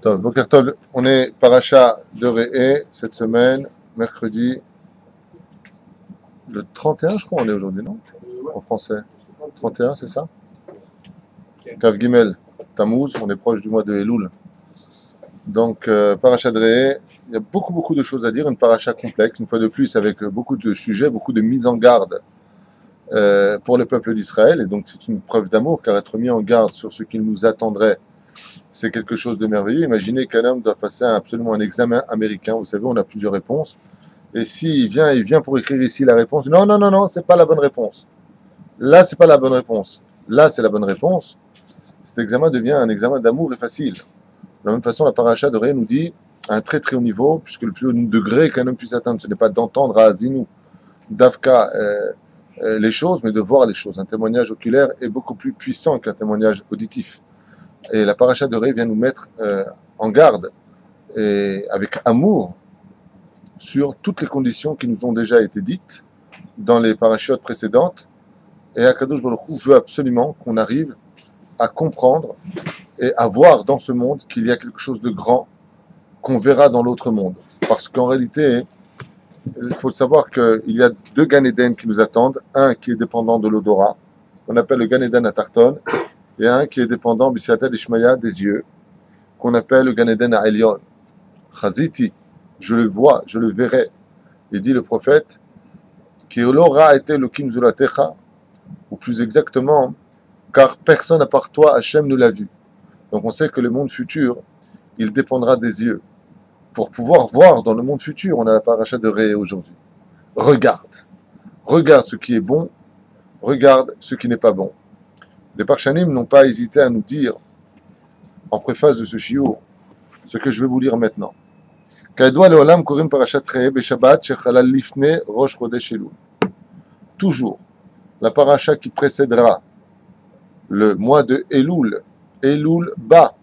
Tov, Boker Tov, on est paracha de Re'e cette semaine, mercredi, le 31, je crois, on est aujourd'hui, non? En français. 31, c'est ça? Kav Gimel, Tammuz, on est proche du mois de Elul. Donc, paracha de Re'e, il y a beaucoup de choses à dire, une paracha complexe, une fois de plus, avec beaucoup de sujets, beaucoup de mises en garde pour le peuple d'Israël. Et donc, c'est une preuve d'amour, car être mis en garde sur ce qu'il nous attendrait, c'est quelque chose de merveilleux. Imaginez qu'un homme doit passer absolument un examen américain. Vous savez, on a plusieurs réponses. Et s'il vient, il vient pour écrire ici la réponse. Non, c'est pas la bonne réponse. Là, c'est pas la bonne réponse. Là, c'est la bonne réponse. Cet examen devient un examen d'amour et facile. De la même façon, la paracha de Ré nous dit à un très très haut niveau, puisque le plus haut degré qu'un homme puisse atteindre, ce n'est pas d'entendre à Azinu, d'Afka, les choses, mais de voir les choses. Un témoignage oculaire est beaucoup plus puissant qu'un témoignage auditif. Et la paracha de Ré vient nous mettre en garde, et avec amour, sur toutes les conditions qui nous ont déjà été dites dans les parachutes précédentes. Et Akadosh Baruch Hu veut absolument qu'on arrive à comprendre et à voir dans ce monde qu'il y a quelque chose de grand qu'on verra dans l'autre monde. Parce qu'en réalité, il faut savoir qu'il y a deux Gan Eden qui nous attendent. Un qui est dépendant de l'odorat, qu'on appelle le Gan Eden à Tarton, et un qui est dépendant, B'Siata d'Ishmaya, des yeux, qu'on appelle le Gan Eden à Elion. Chaziti, je le vois, je le verrai. Il dit le prophète, qui aura été le Kim Zulatecha, ou plus exactement, car personne à part toi, Hachem, ne l'a vu. Donc on sait que le monde futur, il dépendra des yeux. Pour pouvoir voir dans le monde futur, on a la paracha de Ré aujourd'hui. Regarde ce qui est bon, regarde ce qui n'est pas bon. Les Parchanim n'ont pas hésité à nous dire, en préface de ce shiur, ce que je vais vous lire maintenant. Toujours, la paracha qui précédera le mois de Elul, Elul Ba.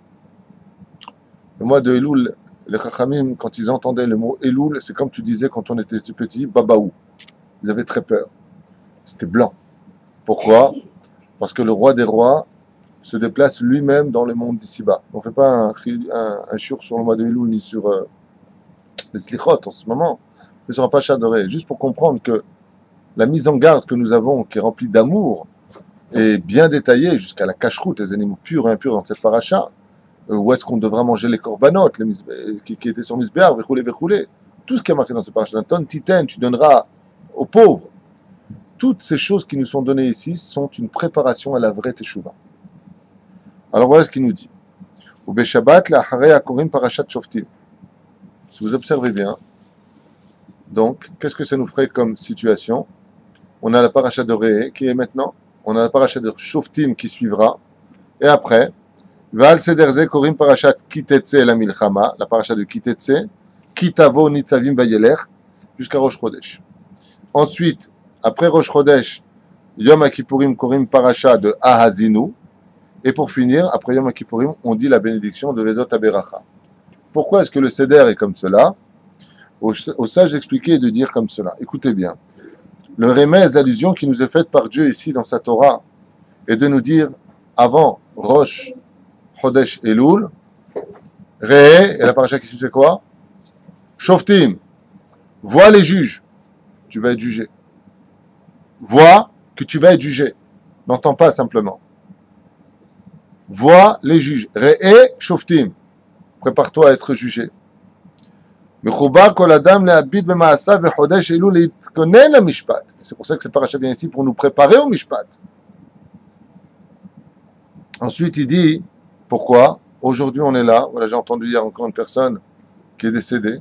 Le mois de Elul, les Chachamim, quand ils entendaient le mot Elul, c'est comme tu disais quand on était petit, Babaou. Ils avaient très peur. C'était blanc. Pourquoi? Parce que le roi des rois se déplace lui-même dans le monde d'ici-bas. On ne fait pas un shiur sur le mois de Elul ni sur les slichot en ce moment, mais sur un pacha doré. Juste pour comprendre que la mise en garde que nous avons, qui est remplie d'amour, est bien détaillée jusqu'à la cacheroute, les animaux purs et impurs dans cette paracha. Où est-ce qu'on devra manger les corbanotes qui étaient sur Misbéar, vechoulé. Tout ce qui est marqué dans cette paracha. Ton titen, tu donneras aux pauvres. Toutes ces choses qui nous sont données ici sont une préparation à la vraie teshuva. Alors voilà ce qu'il nous dit. Ou Shabbat la harei korim parashat shoftim. Si vous observez bien, donc, qu'est-ce que ça nous ferait comme situation? On a la paracha de Re'e qui est maintenant, on a la paracha de Shoftim qui suivra, et après, Val Sederze Korim parashat Kitetse la Milchama, la paracha de Kitetse, Kitavo Nitzavim Vayeler, jusqu'à Rosh Chodesh. Ensuite, après Rosh Chodesh, Yom HaKippurim Korim paracha de Ahazinu, et pour finir, après Yom HaKippurim, on dit la bénédiction de Vezot Aberacha. Pourquoi est-ce que le Seder est comme cela? Au sage d'expliquer et de dire comme cela. Écoutez bien. Le remez, l'allusion qui nous est faite par Dieu ici dans sa Torah, est de nous dire, avant Rosh, Chodesh, Elul, Re'e, et la paracha qui suit c'est quoi? Shoftim. Vois les juges. Tu vas être jugé. Vois que tu vas être jugé. N'entends pas simplement. Vois les juges. Re'e, Shoftim. Prépare-toi à être jugé. C'est pour ça que cette paracha vient ici pour nous préparer au mishpat. Ensuite, il dit, pourquoi? Aujourd'hui, on est là. Voilà, j'ai entendu hier encore une personne qui est décédée.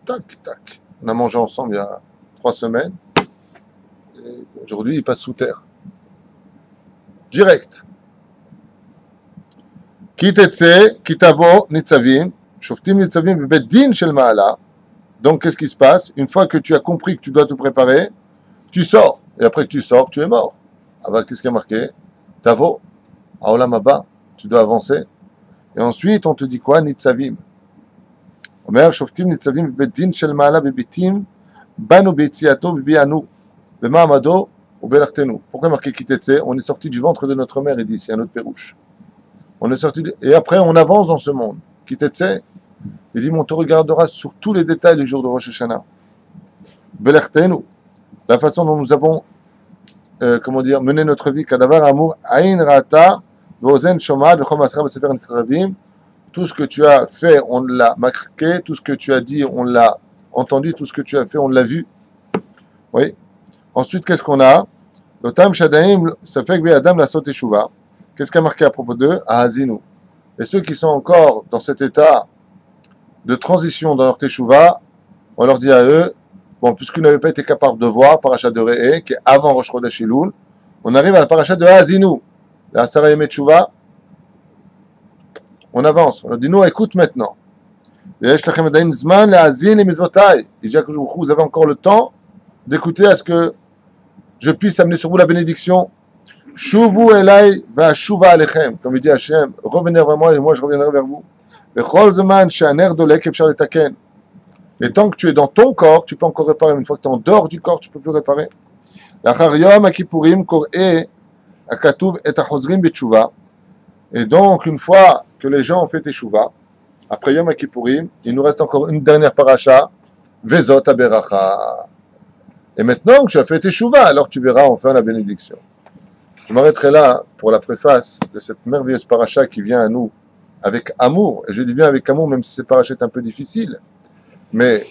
Tac. On a mangé ensemble il y a 3 semaines. Et aujourd'hui, il passe sous terre. Direct. Kitetse, kitavo, nitzavim. Shoftim nitzavim bebeddin shel ma'ala. Donc, qu'est-ce qui se passe? Une fois que tu as compris que tu dois te préparer, tu sors. Et après que tu sors, tu es mort. Alors, qu'est-ce qui a marqué? Tavo, haolam haba, tu dois avancer. Et ensuite, on te dit quoi? Nitzavim. Omer, shoftim nitzavim bebeddin shel ma'ala bebitim, banu beitziato bebianu, bema'amado ou belachtenu. Pourquoi marqué kitetse? On est sorti du ventre de notre mère, il dit, c'est un autre pérouche. On est sorti et après on avance dans ce monde. Qui t'aide? Il dit, on te regardera sur tous les détails du jour de Rosh Hashanah. Belertenu, la façon dont nous avons, mené notre vie. Kadavar amour, aïn rata, vozen shoma, vechom asra, besefer nisravim. Tout ce que tu as fait, on l'a marqué. Tout ce que tu as dit, on l'a entendu. Tout ce que tu as fait, on l'a vu. Oui. Ensuite, qu'est-ce qu'on a? L'otam shadaim, ça fait que Adam la saute teshuva. Qu'est-ce qu'il a marqué à propos d'eux? Ahazinu. Et ceux qui sont encore dans cet état de transition dans leur teshuva, on leur dit à eux, bon, puisqu'ils n'avaient pas été capables de voir, parachat de Re'e, qui est avant Rosh Chodesh Elul, on arrive à la parachat de Ahazinu, la Asara Yemei Teshuva, on avance, on leur dit, nous, écoute maintenant. Il dit à vous avez encore le temps d'écouter à ce que je puisse amener sur vous la bénédiction. Shuvu elai va shuva alechem, comme il dit Hachem, revenez vers moi et moi je reviendrai vers vous. Et tant que tu es dans ton corps, tu peux encore réparer. Une fois que tu es en dehors du corps, tu ne peux plus réparer. Et donc, une fois que les gens ont fait teshuva, après Yom Kippourim, il nous reste encore une dernière paracha, Vezot Aberacha. Et maintenant que tu as fait teshuva, alors tu verras enfin la bénédiction. Je m'arrêterai là pour la préface de cette merveilleuse paracha qui vient à nous avec amour. Et je dis bien avec amour, même si cette paracha est un peu difficile. Mais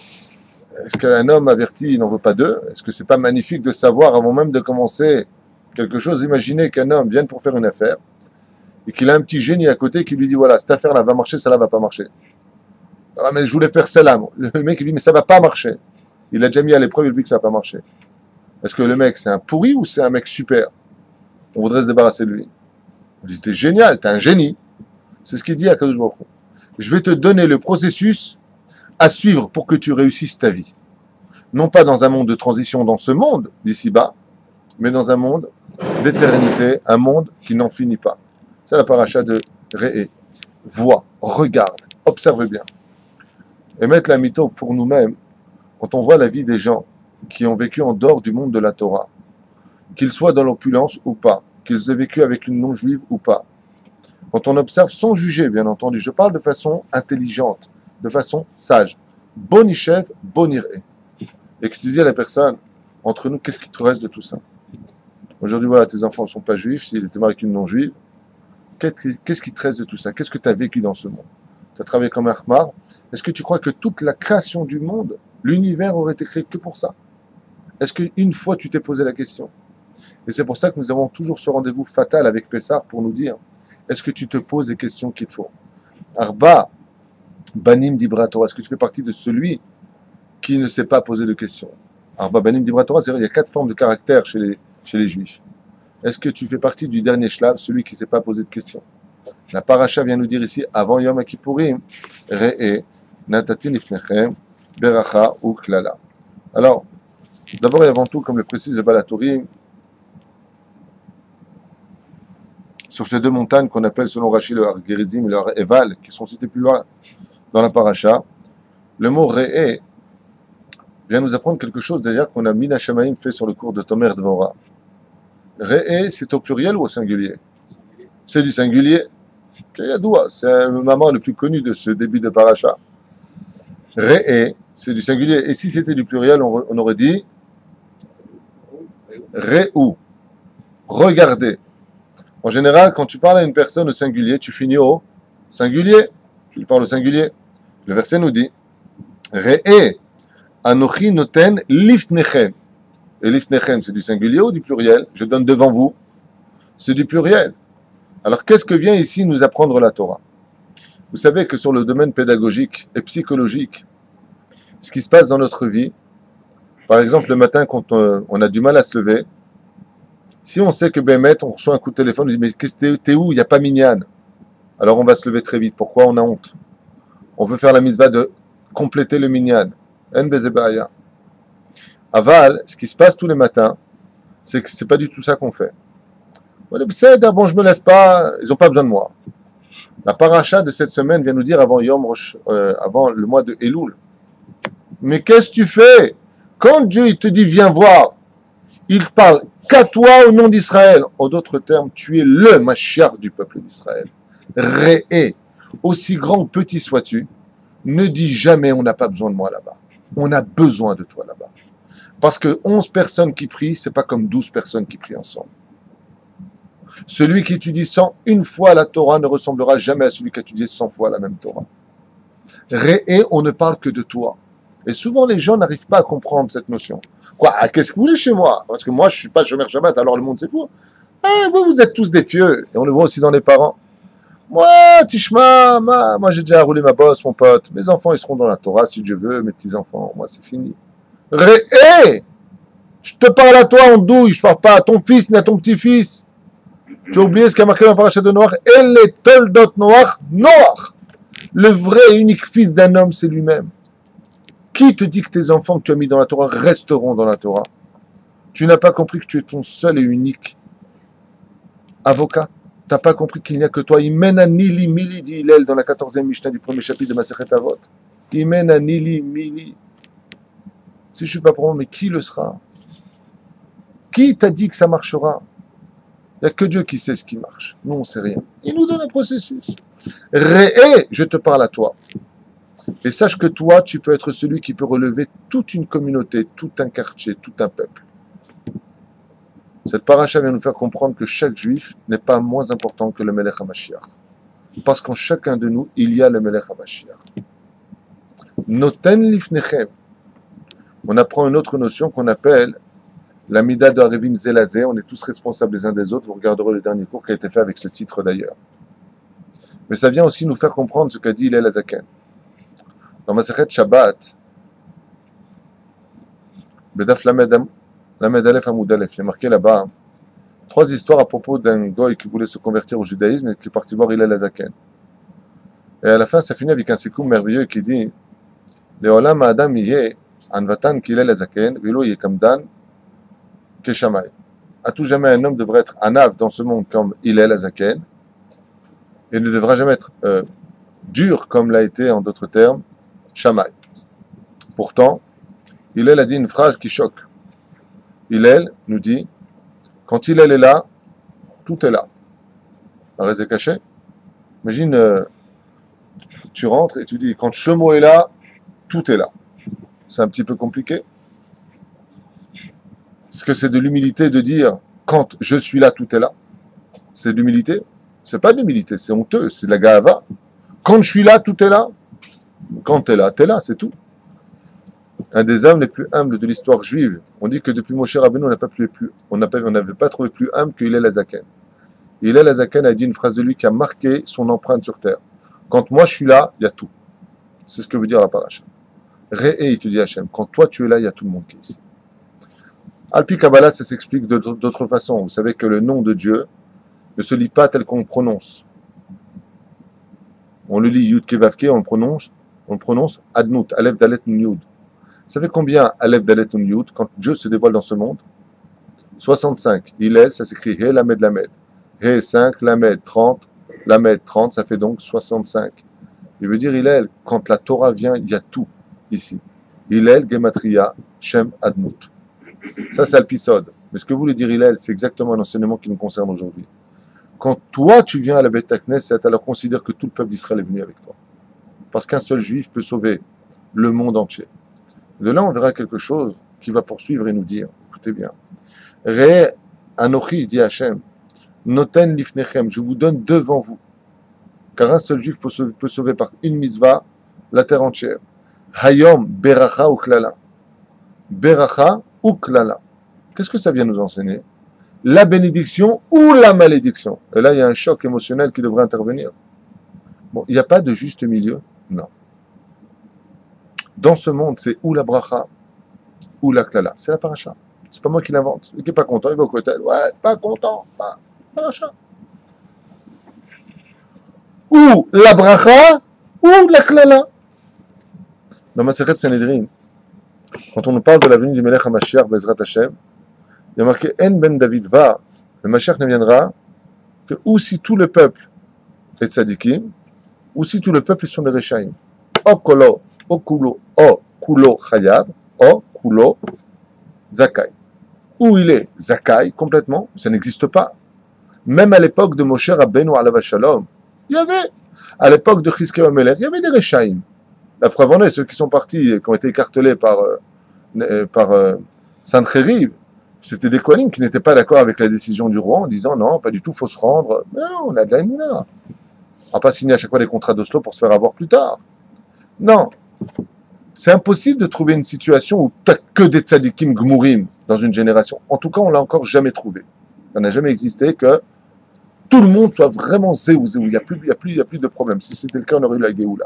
est-ce qu'un homme averti, il n'en veut pas deux? Est-ce que c'est pas magnifique de savoir, avant même de commencer quelque chose, imaginez qu'un homme vienne pour faire une affaire et qu'il a un petit génie à côté qui lui dit, voilà, cette affaire-là va marcher, celle-là va pas marcher. Ah, mais je voulais faire celle-là. Le mec, il dit, mais ça va pas marcher. Il a déjà mis à l'épreuve, il dit que ça va pas marcher. Est-ce que le mec, c'est un pourri ou c'est un mec super? On voudrait se débarrasser de lui. On dit, t'es génial, t'es un génie. C'est ce qu'il dit à Kadosh Baruch Hu. Je vais te donner le processus à suivre pour que tu réussisses ta vie. Non pas dans un monde de transition dans ce monde, d'ici-bas, mais dans un monde d'éternité, un monde qui n'en finit pas. C'est la paracha de Re'e. Vois, regarde, observe bien. Et mettre la mytho pour nous-mêmes, quand on voit la vie des gens qui ont vécu en dehors du monde de la Torah, qu'ils soient dans l'opulence ou pas, qu'ils aient vécu avec une non-juive ou pas, quand on observe sans juger, bien entendu, je parle de façon intelligente, de façon sage, bon ishev, bon iré. Et que tu dis à la personne, entre nous, qu'est-ce qui te reste de tout ça? Aujourd'hui, voilà, tes enfants ne sont pas juifs, s'ils étaient mariés avec une non-juive, qu'est-ce qui te reste de tout ça? Qu'est-ce que tu as vécu dans ce monde? Tu as travaillé comme un khmar. Est-ce que tu crois que toute la création du monde, l'univers aurait été créé que pour ça? Est-ce qu'une fois tu t'es posé la question? Et c'est pour ça que nous avons toujours ce rendez-vous fatal avec Pessah pour nous dire, est-ce que tu te poses les questions qu'il faut? Arba, Banim Dibra Torah, est-ce que tu fais partie de celui qui ne s'est pas posé de questions? Arba, Banim Dibra Torah, c'est-à-dire il y a 4 formes de caractère chez les juifs. Est-ce que tu fais partie du dernier shlav, celui qui ne s'est pas posé de questions? La paracha vient nous dire ici, avant Yom Kippourim, Re'e, Natatin Ifnechem, Beracha ou Klala. Alors, d'abord et avant tout, comme le précise le Balatorim, sur ces 2 montagnes qu'on appelle selon Rashi le Har Gerizim et le Har Eval, qui sont cités plus loin dans la paracha, le mot Re'e vient nous apprendre quelque chose d'ailleurs qu'on a Mina Shamaim fait sur le cours de Tomer Dvorah. Re'e, c'est au pluriel ou au singulier? C'est du singulier. Kayadoua, c'est le maman le plus connu de ce début de paracha. Re'e, c'est du singulier. Et si c'était du pluriel, on aurait dit Re'u, regardez. En général, quand tu parles à une personne au singulier, tu finis au singulier. Tu lui parles au singulier. Le verset nous dit Re'e, Anochi noten liftnechem. Et liftnechem, c'est du singulier ou du pluriel? Je donne devant vous. C'est du pluriel. Alors, qu'est-ce que vient ici nous apprendre la Torah? Vous savez que sur le domaine pédagogique et psychologique, ce qui se passe dans notre vie, par exemple, le matin, quand on a du mal à se lever, si on sait que Bémet, on reçoit un coup de téléphone, on dit, mais t'es où? Il n'y a pas minyan. Alors, on va se lever très vite. Pourquoi? On a honte. On veut faire la mitzvah de compléter le minyan. En bezebaya. Aval, ce qui se passe tous les matins, c'est que c'est pas du tout ça qu'on fait. Bon, je me lève pas, ils n'ont pas besoin de moi. La paracha de cette semaine vient nous dire avant avant le mois de Elul. Mais qu'est-ce que tu fais? Quand Dieu il te dit viens voir, il parle qu'à toi au nom d'Israël. En d'autres termes, tu es le Mashiach du peuple d'Israël. Réé, aussi grand ou petit sois-tu, ne dis jamais on n'a pas besoin de moi là-bas. On a besoin de toi là-bas. Parce que 11 personnes qui prient, c'est pas comme 12 personnes qui prient ensemble. Celui qui étudie 101 fois la Torah ne ressemblera jamais à celui qui a étudié 100 fois la même Torah. Réé, on ne parle que de toi. Et souvent, les gens n'arrivent pas à comprendre cette notion. Quoi, qu'est-ce que vous voulez chez moi? Parce que moi, je ne suis pas Shomer Shabbat, alors le monde c'est fou. Ah, vous êtes tous des pieux. Et on le voit aussi dans les parents. Moi, Tishma, moi j'ai déjà roulé ma bosse, mon pote. Mes enfants, ils seront dans la Torah si Dieu veut, mes petits-enfants. Moi, c'est fini. Réé! Je te parle à toi en douille, je parle pas à ton fils ni à ton petit-fils. Tu as oublié ce qui a marqué dans la paracha de Noach? El est toldot Noach, Noach. Le vrai et unique fils d'un homme, c'est lui-même. Qui te dit que tes enfants que tu as mis dans la Torah resteront dans la Torah? Tu n'as pas compris que tu es ton seul et unique avocat. Tu n'as pas compris qu'il n'y a que toi. Imena nili mili, dit Hillel dans la 14e Mishnah du premier chapitre de Masechet Avot. Imena nili mili. Si je ne suis pas pour moi, mais qui le sera? Qui t'a dit que ça marchera? Il n'y a que Dieu qui sait ce qui marche. Nous, on ne sait rien. Il nous donne un processus. Réé, je te parle à toi. Et sache que toi, tu peux être celui qui peut relever toute une communauté, tout un quartier, tout un peuple. Cette paracha vient nous faire comprendre que chaque juif n'est pas moins important que le Melech HaMashiach. Parce qu'en chacun de nous, il y a le Melech HaMashiach. Noten lifnechem. On apprend une autre notion qu'on appelle la Mida de Arevim Zelazé. On est tous responsables les uns des autres. Vous regarderez le dernier cours qui a été fait avec ce titre d'ailleurs. Mais ça vient aussi nous faire comprendre ce qu'a dit Hillel Azaken. Dans Masechet Shabbat, Bedaf Lamed Aleph Amud Aleph, il est marqué là-bas 3 histoires à propos d'un goy qui voulait se convertir au judaïsme et qui est parti voir Hillel Azaken. Et à la fin, ça finit avec un sikoum merveilleux qui dit Leolam Adam Yeh Anvatan Hillel Azaken, Velo Yekamdan Keshamay. À tout jamais, un homme devrait être anav dans ce monde comme Hillel Azaken et ne devra jamais être dur comme l'a été, en d'autres termes, Shammai. Pourtant, Hillel a dit une phrase qui choque. Hillel nous dit, quand Hillel est là, tout est là. Arrête c'est caché. Imagine, tu rentres et tu dis, quand Shemo est là, tout est là. C'est un petit peu compliqué. Est-ce que c'est de l'humilité de dire, quand je suis là, tout est là? C'est de l'humilité? C'est pas de l'humilité, c'est honteux, c'est de la gahava. Quand je suis là, tout est là. Quand t'es là, c'est tout. Un des hommes les plus humbles de l'histoire juive. On dit que depuis Moshe Rabbeinu, on n'avait pas trouvé plus humble que Hillel Azaken. Hillel Azaken a dit une phrase de lui qui a marqué son empreinte sur terre. Quand moi je suis là, il y a tout. C'est ce que veut dire la paracha. Réé, il te dit Hachem, quand toi tu es là, il y a tout le monde qui est ici. Alpi Kabbalah, ça s'explique d'autres façons. Vous savez que le nom de Dieu ne se lit pas tel qu'on le prononce. On le lit Yud Kevavke, on le prononce Adnut, Aleph Dalet Nun Yud. Vous savez combien Aleph Dalet Nun Yud, quand Dieu se dévoile dans ce monde? 65. Hillel, ça s'écrit He Lamed Lamed. He 5, Lamed 30, Lamed 30, ça fait donc 65. Il veut dire Hillel, quand la Torah vient, il y a tout ici. Hillel, Gematria, Shem Adnut. Ça, c'est Alpisod. Mais ce que voulait dire Hillel, c'est exactement un enseignement qui nous concerne aujourd'hui. Quand toi, tu viens à la Beth Knesset, alors considère que tout le peuple d'Israël est venu avec toi. Parce qu'un seul juif peut sauver le monde entier. De là, on verra quelque chose qui va poursuivre et nous dire, écoutez bien, Re Anochi, dit Hachem, Noten Lifnechem, je vous donne devant vous. Car un seul juif peut sauver par une mitzvah la terre entière. Hayom, Beracha ou Klala. Beracha ou Klala. Qu'est-ce que ça vient nous enseigner? La bénédiction ou la malédiction. Et là, il y a un choc émotionnel qui devrait intervenir. Bon, il n'y a pas de juste milieu? Non. Dans ce monde, c'est ou la bracha, ou la klala. C'est la paracha. C'est pas moi qui l'invente. Il n'est pas content, il va au côté. Ouais, pas content. Pas paracha. Ou la bracha, ou la klala. Dans Masechet Sanhedrin, quand on nous parle de la venue du Melech HaMashiach, Bezrat Hashem, il y a marqué En ben David va, le Mashiach ne viendra que ou si tout le peuple est tzadikim, ou si tout le peuple sont des rechaim. O kolo, o kulo chayav, o kulo zakai. Ou il est zakai complètement, ça n'existe pas. Même à l'époque de Moshe Rabbeinu alav shalom, Il y avait, à l'époque de Chizkiyahu Amelech, il y avait des Rechaïm. La preuve en est, ceux qui sont partis, qui ont été écartelés par Sancheriv, c'était des Kohanim qui n'étaient pas d'accord avec la décision du roi en disant non, pas du tout, il faut se rendre. Mais non, on a de la Emouna. On va pas signer à chaque fois les contrats d'Oslo pour se faire avoir plus tard. Non. C'est impossible de trouver une situation où tu n'as que des tzadikim gmourim dans une génération. En tout cas, on ne l'a encore jamais trouvé. Ça n'a jamais existé que tout le monde soit vraiment zéou. Il n'y a plus de problème. Si c'était le cas, on aurait eu la Géoula.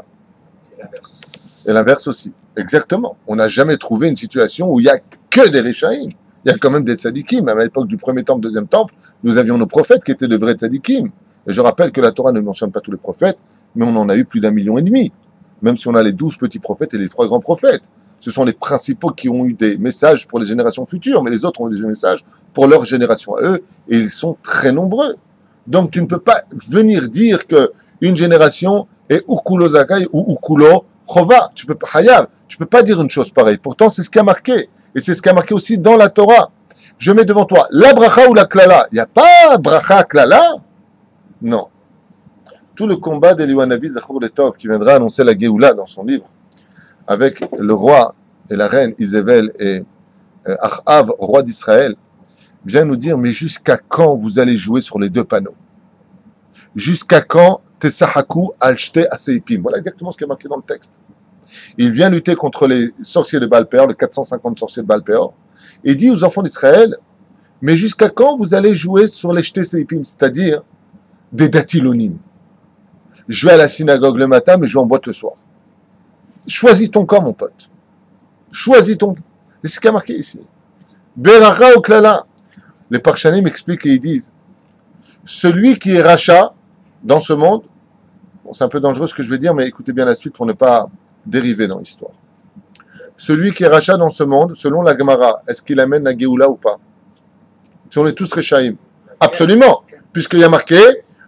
Et l'inverse aussi. Exactement. On n'a jamais trouvé une situation où il n'y a que des Réchaïm. Il y a quand même des tzadikim. Même à l'époque du premier temple, deuxième temple, nous avions nos prophètes qui étaient de vrais tzadikim. Et je rappelle que la Torah ne mentionne pas tous les prophètes, mais on en a eu plus d'1,5 million. Même si on a les 12 petits prophètes et les 3 grands prophètes. Ce sont les principaux qui ont eu des messages pour les générations futures, mais les autres ont eu des messages pour leur génération à eux, et ils sont très nombreux. Donc tu ne peux pas venir dire qu'une génération est Ukulo Zakai ou Ukulo Chova. Tu peux pas dire une chose pareille. Pourtant, c'est ce qui a marqué. Et c'est ce qui a marqué aussi dans la Torah. Je mets devant toi la bracha ou la klala. Il n'y a pas bracha klala. Non. Tout le combat d'Eliyahu Hanavi Zachor Letov qui viendra annoncer la Géoula dans son livre avec le roi et la reine Isabelle et Achav, roi d'Israël, vient nous dire mais jusqu'à quand vous allez jouer sur les deux panneaux? Jusqu'à quand Tesahaku al-Shte Aseipim? Voilà exactement ce qui est marqué dans le texte. Il vient lutter contre les sorciers de Baal Péor, les 450 sorciers de Baal Péor, et dit aux enfants d'Israël mais jusqu'à quand vous allez jouer sur les Shte Seipim, c'est-à-dire des datilonim? Je vais à la synagogue le matin, mais je vais en boîte le soir. Choisis ton camp, mon pote. Choisis ton camp. C'est ce qui a marqué ici. Beracha ou klala. Les Parshanim m'expliquent et ils disent celui qui est rachat dans ce monde, bon, c'est un peu dangereux ce que je vais dire, mais écoutez bien la suite pour ne pas dériver dans l'histoire. Celui qui est rachat dans ce monde, selon la Gemara, est-ce qu'il amène la Géoula ou pas? Si on est tous Rechaïm. Absolument. Puisqu'il y a marqué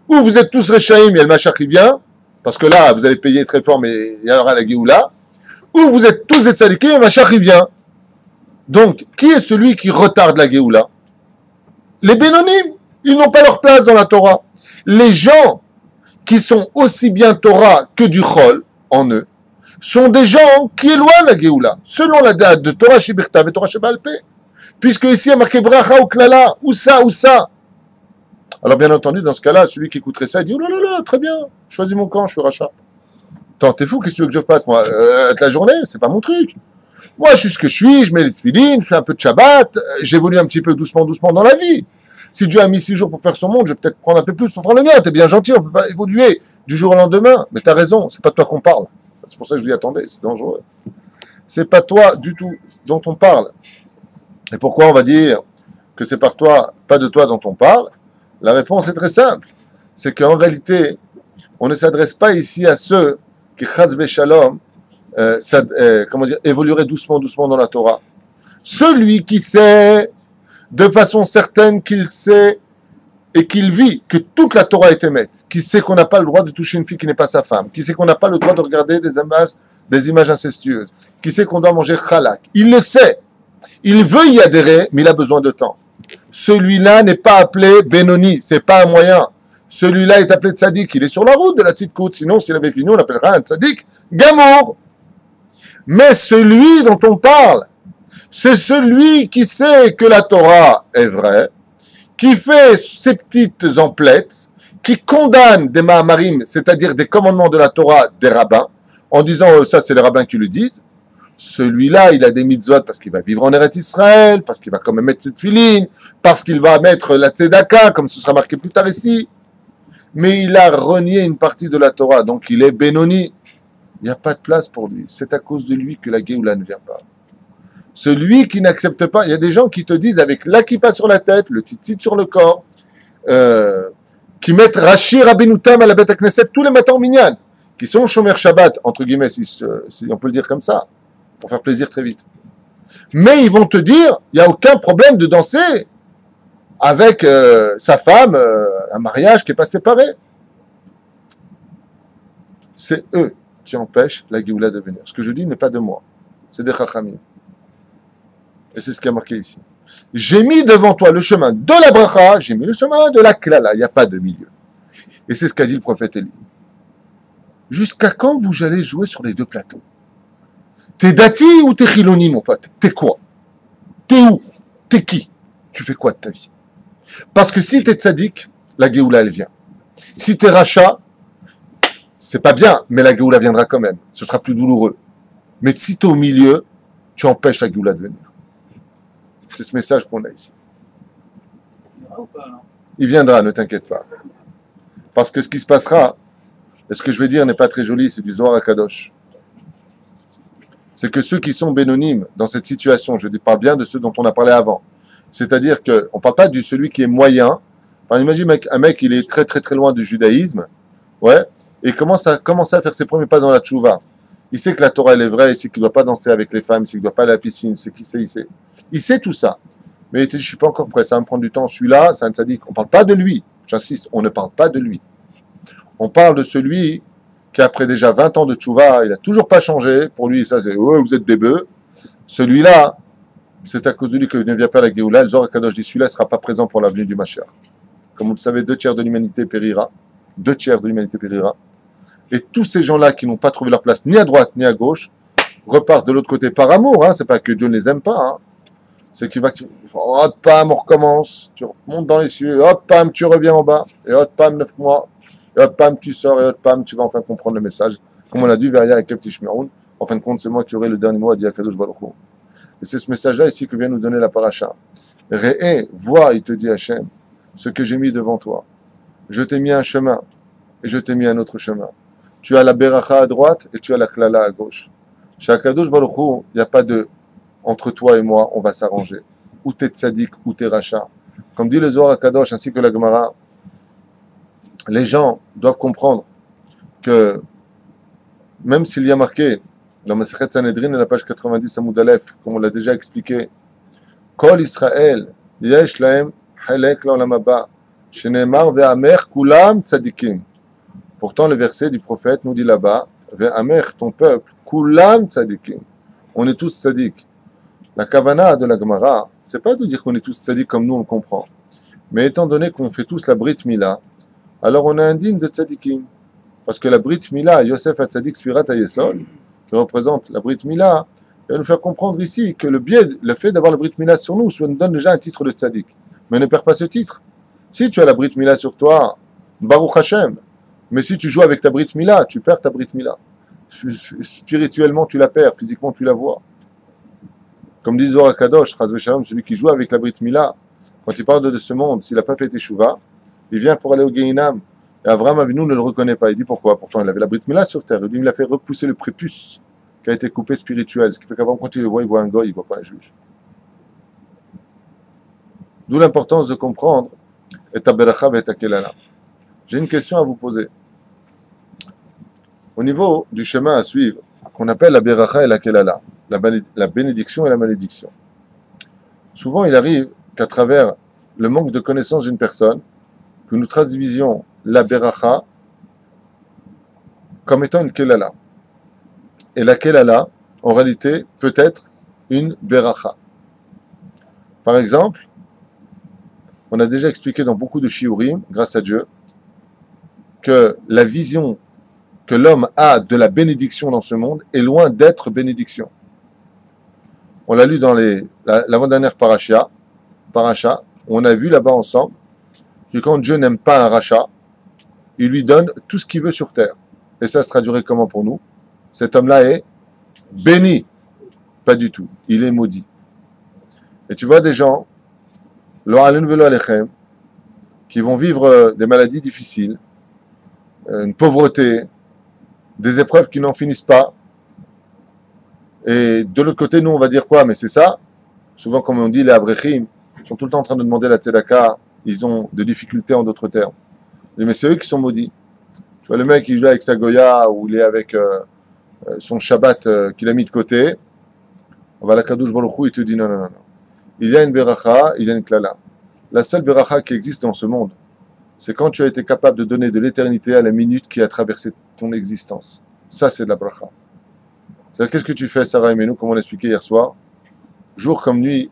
ou vous êtes tous Rechaïm et le Machach il vient, parce que là, vous allez payer très fort, mais il y aura la Géoula, ou vous êtes tous des tzadikim et le Machach il vient. Donc, qui est celui qui retarde la Géoula? Les Bénonim. Ils n'ont pas leur place dans la Torah. Les gens qui sont aussi bien Torah que du Chol en eux sont des gens qui éloignent la Géoula, selon la date de Torah Shebirtav et Torah Sheba'al Peh. Puisque ici il y a marqué Bracha ou Klala, ou ça, ou ça. Alors bien entendu, dans ce cas-là, celui qui écouterait ça, il dit oh là là là, très bien, choisis mon camp, je suis rachat. Attends, t'es fou, qu'est-ce que tu veux que je fasse, moi toute la journée, c'est pas mon truc. Moi, je suis ce que je suis, je mets les tefilines, je fais un peu de Shabbat, j'évolue un petit peu doucement dans la vie. Si Dieu a mis 6 jours pour faire son monde, je vais peut-être prendre un peu plus pour faire le mien. T'es bien gentil, on peut pas évoluer du jour au lendemain. Mais t'as raison, c'est pas de toi qu'on parle. C'est pour ça que je dis attendez, c'est dangereux. C'est pas toi du tout dont on parle. Et pourquoi on va dire que c'est par toi, pas de toi dont on parle? La réponse est très simple. C'est qu'en réalité, on ne s'adresse pas ici à ceux qui, chas v'shalom, évolueraient doucement dans la Torah. Celui qui sait de façon certaine qu'il sait et qu'il vit que toute la Torah est émette, qui sait qu'on n'a pas le droit de toucher une fille qui n'est pas sa femme, qui sait qu'on n'a pas le droit de regarder des images incestueuses, qui sait qu'on doit manger chalak. Il le sait. Il veut y adhérer, mais il a besoin de temps. Celui-là n'est pas appelé Benoni, c'est pas un moyen. Celui-là est appelé Tzadik, il est sur la route de la Tzidkout. Sinon, s'il avait fini, on l'appellerait un Tzadik Gamour. Mais celui dont on parle, c'est celui qui sait que la Torah est vraie, qui fait ses petites emplettes, qui condamne des Mahamarim, c'est-à-dire des commandements de la Torah des rabbins, en disant ça c'est les rabbins qui le disent. Celui-là, il a des mitzvot parce qu'il va vivre en Eretz Israël, parce qu'il va quand même mettre cette filine, parce qu'il va mettre la tzedaka, comme ce sera marqué plus tard ici. Mais il a renié une partie de la Torah, donc il est Benoni. Il n'y a pas de place pour lui. C'est à cause de lui que la Géoula ne vient pas. Celui qui n'accepte pas, il y a des gens qui te disent avec la kippa sur la tête, le tzitzit sur le corps, qui mettent Rashi Rabbeinu Tam à la Beth Knesset tous les matins au minyan, qui sont Shomer Shabbat, entre guillemets, si on peut le dire comme ça, pour faire plaisir très vite. Mais ils vont te dire, il n'y a aucun problème de danser avec sa femme, un mariage qui n'est pas séparé. C'est eux qui empêchent la Géoula de venir. Ce que je dis n'est pas de moi, c'est des Chachamim. Et c'est ce qui a marqué ici. J'ai mis devant toi le chemin de la bracha, j'ai mis le chemin de la klala, il n'y a pas de milieu. Et c'est ce qu'a dit le prophète Élie. Jusqu'à quand vous allez jouer sur les deux plateaux? T'es dati ou t'es chiloni, mon pote? T'es quoi? T'es où? T'es qui? Tu fais quoi de ta vie? Parce que si t'es tzaddik, la Géoula, elle vient. Si t'es rachat, c'est pas bien, mais la Géoula viendra quand même. Ce sera plus douloureux. Mais si t'es au milieu, tu empêches la Géoula de venir. C'est ce message qu'on a ici. Il viendra, ne t'inquiète pas. Parce que ce qui se passera, et ce que je vais dire n'est pas très joli, c'est du Zohar HaKadosh. C'est que ceux qui sont bénonymes dans cette situation, je parle bien de ceux dont on a parlé avant, c'est-à-dire qu'on ne parle pas de celui qui est moyen. Enfin, imagine un mec, il est très très très loin du judaïsme, ouais, et commence à faire ses premiers pas dans la tchouva. Il sait que la Torah elle est vraie, il sait qu'il ne doit pas danser avec les femmes, il sait qu'il ne doit pas aller à la piscine, il sait. Il sait tout ça. Mais il te dit, je ne suis pas encore prêt, ça va me prendre du temps. Celui-là, c'est un tzaddik. On ne parle pas de lui, j'insiste, on ne parle pas de lui. On parle de celui qui, après déjà 20 ans de tchouva, il n'a toujours pas changé. Pour lui, ça c'est, oh, vous êtes des bœufs. Celui-là, c'est à cause de lui que ne vient pas la Géoula. Le Zohar HaKadosh dit, celui-là ne sera pas présent pour l'avenue du Mashiach. Comme vous le savez, 2/3 de l'humanité périra. 2/3 de l'humanité périra. Et tous ces gens-là qui n'ont pas trouvé leur place ni à droite ni à gauche, repartent de l'autre côté par amour. Hein. C'est pas que Dieu ne les aime pas. Hein. C'est qu'il va, hop, pam, on recommence. Tu remontes dans les cieux. Hop, pam, tu reviens en bas. Et hop, pam, 9 mois. Et hop, pam, tu sors. Et hop, pam, tu vas enfin comprendre le message. Comme on a dit, Veria et Kev Tishmeroun. En fin de compte, c'est moi qui aurai le dernier mot à dire à Kadosh Baruch Hu. Et c'est ce message-là ici que vient nous donner la paracha. Réé, vois, il te dit Hachem, ce que j'ai mis devant toi. Je t'ai mis un chemin et je t'ai mis un autre chemin. Tu as la beracha à droite et tu as la klala à gauche. Chez Akadosh Baruch Hu, il n'y a pas de entre toi et moi, on va s'arranger. Ou t'es tzaddik, ou t'es rachat. Comme dit le Zohar HaKadosh ainsi que la Gemara, les gens doivent comprendre que même s'il y a marqué dans Masechet Sanhedrin, à la page 90 à Moudalef, comme on l'a déjà expliqué, Kol Israël, yesh lahem halek l'olam haba, shenemar ve'amer kulam tzadikim. Pourtant, le verset du prophète nous dit là-bas, ve'amer, ton peuple, kulam tzadikim. On est tous tzaddik. La kavana de la Gemara, c'est pas de dire qu'on est tous tzaddik comme nous on le comprend. Mais étant donné qu'on fait tous la Brit Mila, alors on est indigne de tzaddikim. Parce que la Brit Mila, Yosef HaTzadik Sfirat HaYesod, qui représente la Brit Mila, il va nous faire comprendre ici que le fait d'avoir la Brit Mila sur nous, ça nous donne déjà un titre de tzaddik. Mais ne perds pas ce titre. Si tu as la Brit Mila sur toi, Baruch Hashem. Mais si tu joues avec ta Brit Mila, tu perds ta Brit Mila. Spirituellement, tu la perds. Physiquement, tu la vois. Comme dit Zohar HaKadosh, Chaz v'Shalom, celui qui joue avec la Brit Mila, quand il parle de ce monde, s'il n'a pas fait Teshuvah, il vient pour aller au Gehinam. Et Avraham Avinu ne le reconnaît pas. Il dit pourquoi? Pourtant, il avait la Brit Mila sur terre. Il a fait repousser le prépuce qui a été coupé spirituel. Ce qui fait qu'avant, quand il le voit, il voit un goy, il ne voit pas un juge. D'où l'importance de comprendre et ta beracha et ta kelala. J'ai une question à vous poser. Au niveau du chemin à suivre, qu'on appelle la beracha et la kelala, la bénédiction et la malédiction. Souvent, il arrive qu'à travers le manque de connaissance d'une personne, que nous traduisions la beracha comme étant une kelala. Et la kelala, en réalité, peut être une beracha. Par exemple, on a déjà expliqué dans beaucoup de shiurim, grâce à Dieu, que la vision que l'homme a de la bénédiction dans ce monde est loin d'être bénédiction. On l'a lu dans l'avant-dernière paracha, on a vu là-bas ensemble que quand Dieu n'aime pas un rachat, il lui donne tout ce qu'il veut sur terre. Et ça se traduirait comment pour nous? Cet homme-là est béni. Pas du tout. Il est maudit. Et tu vois des gens, qui vont vivre des maladies difficiles, une pauvreté, des épreuves qui n'en finissent pas. Et de l'autre côté, nous, on va dire quoi? Mais c'est ça. Souvent, comme on dit, les abrechim sont tout le temps en train de demander la tzedaka. Ils ont des difficultés en d'autres termes. Mais c'est eux qui sont maudits. Tu vois, le mec, il est avec sa goya ou il est avec son Shabbat qu'il a mis de côté. La Kadosh Baruch Hu, il te dit non. Il y a une beracha, il y a une klala. La seule beracha qui existe dans ce monde, c'est quand tu as été capable de donner de l'éternité à la minute qui a traversé ton existence. Ça, c'est de la bracha. C'est-à-dire, qu'est-ce que tu fais, Sarah et Menou, comme on l'a expliqué hier soir? Jour comme nuit,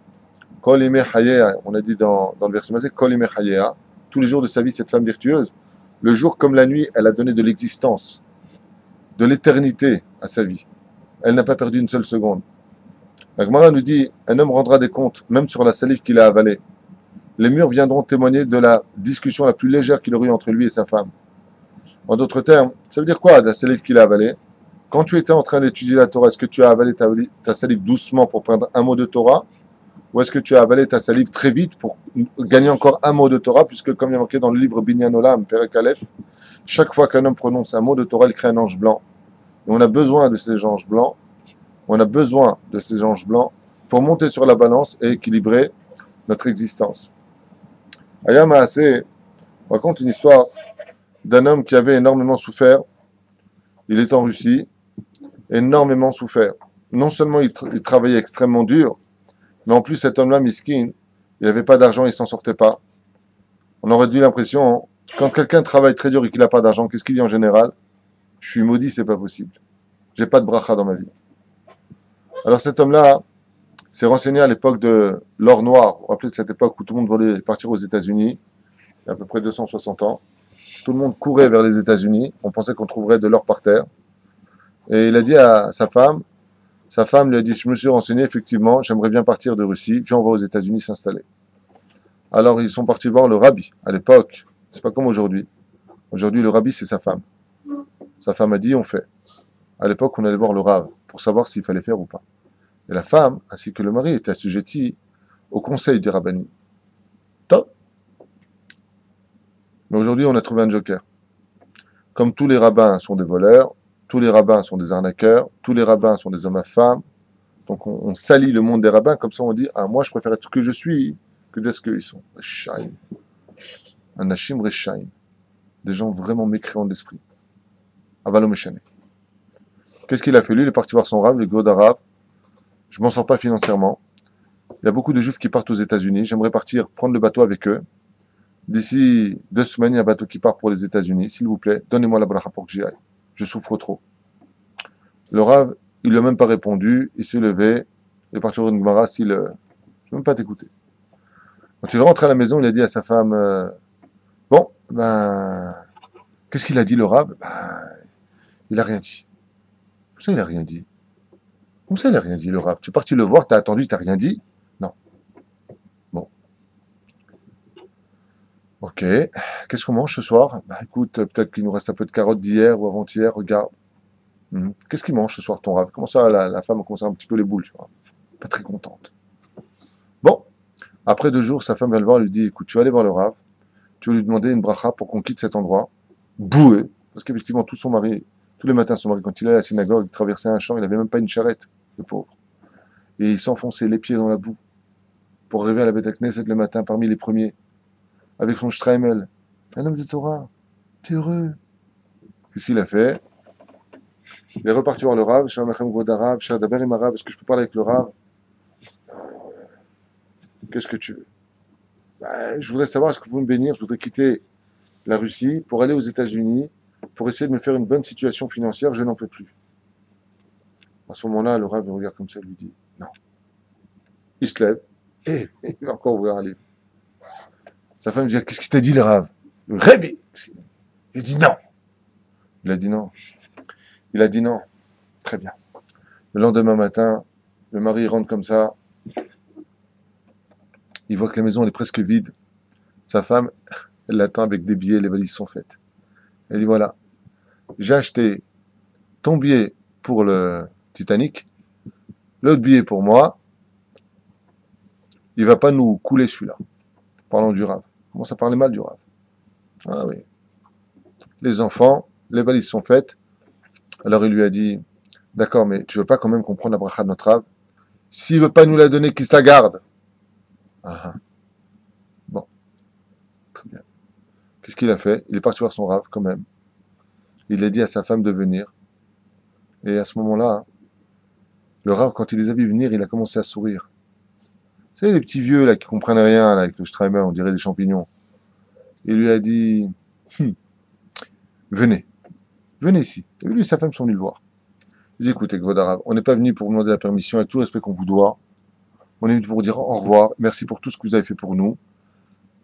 Kol Imeh Hayea, on a dit dans le verset Mazé, Kol Imeh Hayea, tous les jours de sa vie, cette femme virtueuse, le jour comme la nuit, elle a donné de l'existence. de l'éternité à sa vie. Elle n'a pas perdu une seule seconde. La Gemara nous dit, un homme rendra des comptes, même sur la salive qu'il a avalée. Les murs viendront témoigner de la discussion la plus légère qu'il aurait eu entre lui et sa femme. En d'autres termes, ça veut dire quoi, la salive qu'il a avalée? Quand tu étais en train d'étudier la Torah, est-ce que tu as avalé ta salive doucement pour prendre un mot de Torah? Ou est-ce que tu as avalé ta salive très vite pour gagner encore un mot de Torah? Puisque comme il y a marqué dans le livre Binyan Olam, Perek Aleph, chaque fois qu'un homme prononce un mot de Torah, il crée un ange blanc. Et on a besoin de ces anges blancs. On a besoin de ces anges blancs pour monter sur la balance et équilibrer notre existence. Ayam Maaseh raconte une histoire d'un homme qui avait énormément souffert. Il est en Russie, énormément souffert. Non seulement il travaillait extrêmement dur, mais en plus cet homme-là, miskin, il n'avait pas d'argent, il s'en sortait pas. On aurait eu l'impression, quand quelqu'un travaille très dur et qu'il n'a pas d'argent, qu'est-ce qu'il dit en général? Je suis maudit, c'est pas possible. J'ai pas de bracha dans ma vie. Alors cet homme-là s'est renseigné à l'époque de l'or noir. Vous vous rappelez de cette époque où tout le monde voulait partir aux États-Unis, il y a à peu près 260 ans. Tout le monde courait vers les États-Unis. On pensait qu'on trouverait de l'or par terre. Et il a dit à sa femme lui a dit, je me suis renseigné, effectivement, j'aimerais bien partir de Russie, puis on va aux États-Unis s'installer. Alors ils sont partis voir le rabbi. À l'époque, c'est pas comme aujourd'hui. Aujourd'hui, le rabbi, c'est sa femme. Sa femme a dit, on fait. À l'époque, on allait voir le rav pour savoir s'il fallait faire ou pas. Et la femme, ainsi que le mari, étaient assujettis au conseil des rabbinim. Top. Mais aujourd'hui, on a trouvé un joker. Comme tous les rabbins sont des voleurs, tous les rabbins sont des arnaqueurs, tous les rabbins sont des hommes à femmes. Donc on salit le monde des rabbins, comme ça on dit, ah moi je préfère être ce que je suis que d'être ce qu'ils sont. Rechaim. Un Hashim Rechaim. Des gens vraiment mécréants d'esprit. Avalo Meshane. Qu'est-ce qu'il a fait lui? Il est parti voir son rav, le God arabe. Je m'en sors pas financièrement. Il y a beaucoup de juifs qui partent aux États-Unis. J'aimerais partir prendre le bateau avec eux. D'ici 2 semaines, il y a un bateau qui part pour les États-Unis. S'il vous plaît, donnez-moi la bracha pour que j'y aille. Je souffre trop. Le Rav, il lui a même pas répondu. Il s'est levé. Il est parti voir une Gemara. Je ne vais même pas t'écouter. Quand il rentre à la maison, il a dit à sa femme, bon, qu'est-ce qu'il a dit le Rav? Il a rien dit. Comme ça, il a rien dit. Comme ça, il a rien dit le Rav. Tu es parti le voir, tu as attendu, tu n'as rien dit? Non. Bon. Ok, qu'est-ce qu'on mange ce soir? Écoute, peut-être qu'il nous reste un peu de carottes d'hier ou avant-hier, regarde. Qu'est-ce qu'il mange ce soir ton Rav? Comment ça, la femme a commencé un petit peu les boules, tu vois? Pas très contente. Bon, après 2 jours, sa femme vient le voir et lui dit, écoute, tu vas aller voir le Rav, tu vas lui demander une bracha pour qu'on quitte cet endroit, boueux, parce qu'effectivement, tous les matins, son mari, quand il allait à la synagogue, il traversait un champ, il n'avait même pas une charrette, le pauvre. Et il s'enfonçait les pieds dans la boue pour arriver à la Beth Knesset le matin parmi les premiers. Avec son Streimel. Un homme de Torah. T'es heureux. Qu'est-ce qu'il a fait? Il est reparti voir le Rav. Shalom Aleichem Kvod Arav. Cher Daber im Arav. Est-ce que je peux parler avec le Rav? Qu'est-ce que tu veux? Je voudrais savoir, est-ce que vous pouvez me bénir? Je voudrais quitter la Russie pour aller aux États-Unis, pour essayer de me faire une bonne situation financière. Je n'en peux plus. À ce moment-là, le Rav le regarde comme ça et lui dit non. Il se lève et il va encore ouvrir un livre. Sa femme dit, qu'est-ce qu'il t'a dit, le Rav? Le Rebbe. Il dit non. Il a dit non. Il a dit non. Très bien. Le lendemain matin, le mari rentre comme ça. Il voit que la maison elle est presque vide. Sa femme, elle l'attend avec des billets, les valises sont faites. Elle dit, voilà, j'ai acheté ton billet pour le Titanic, l'autre billet pour moi. Il va pas nous couler celui-là. Parlons du Rav. On commence à parler mal du Rav. Ah oui. Les enfants, les valises sont faites. Alors il lui a dit, d'accord, mais tu veux pas quand même comprendre la bracha de notre Rav? S'il veut pas nous la donner, qu'il se la garde. Bon. Très bien. Qu'est-ce qu'il a fait? Il est parti voir son Rav quand même. Il a dit à sa femme de venir. Et à ce moment-là, le Rav, quand il les a vus venir, il a commencé à sourire. Vous savez, les petits vieux là qui comprennent rien là, avec le Streimer, on dirait des champignons. Il lui a dit, venez ici. Et lui et sa femme sont venus le voir. Il dit, écoutez, Kvod Arav, on n'est pas venu pour vous demander la permission, avec tout le respect qu'on vous doit. On est venu pour vous dire au revoir, merci pour tout ce que vous avez fait pour nous.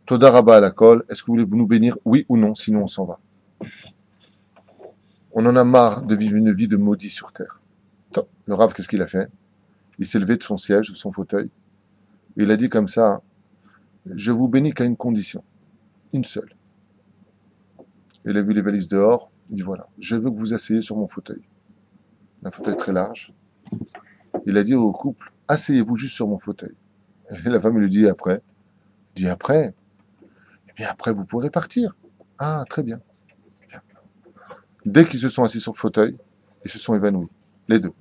Toda Rabba à la colle, est-ce que vous voulez nous bénir, oui ou non, sinon on s'en va. On en a marre de vivre une vie de maudit sur terre. Top. Le Rav, qu'est-ce qu'il a fait? Il s'est levé de son siège, de son fauteuil, et il a dit comme ça, je vous bénis qu'à une condition, une seule. Il a vu les valises dehors, il dit voilà, je veux que vous asseyez sur mon fauteuil. Un fauteuil très large. Il a dit au couple, asseyez-vous juste sur mon fauteuil. Et la femme lui dit après, il dit après, eh bien après vous pourrez partir. Ah, très bien. Dès qu'ils se sont assis sur le fauteuil, ils se sont évanouis, les deux.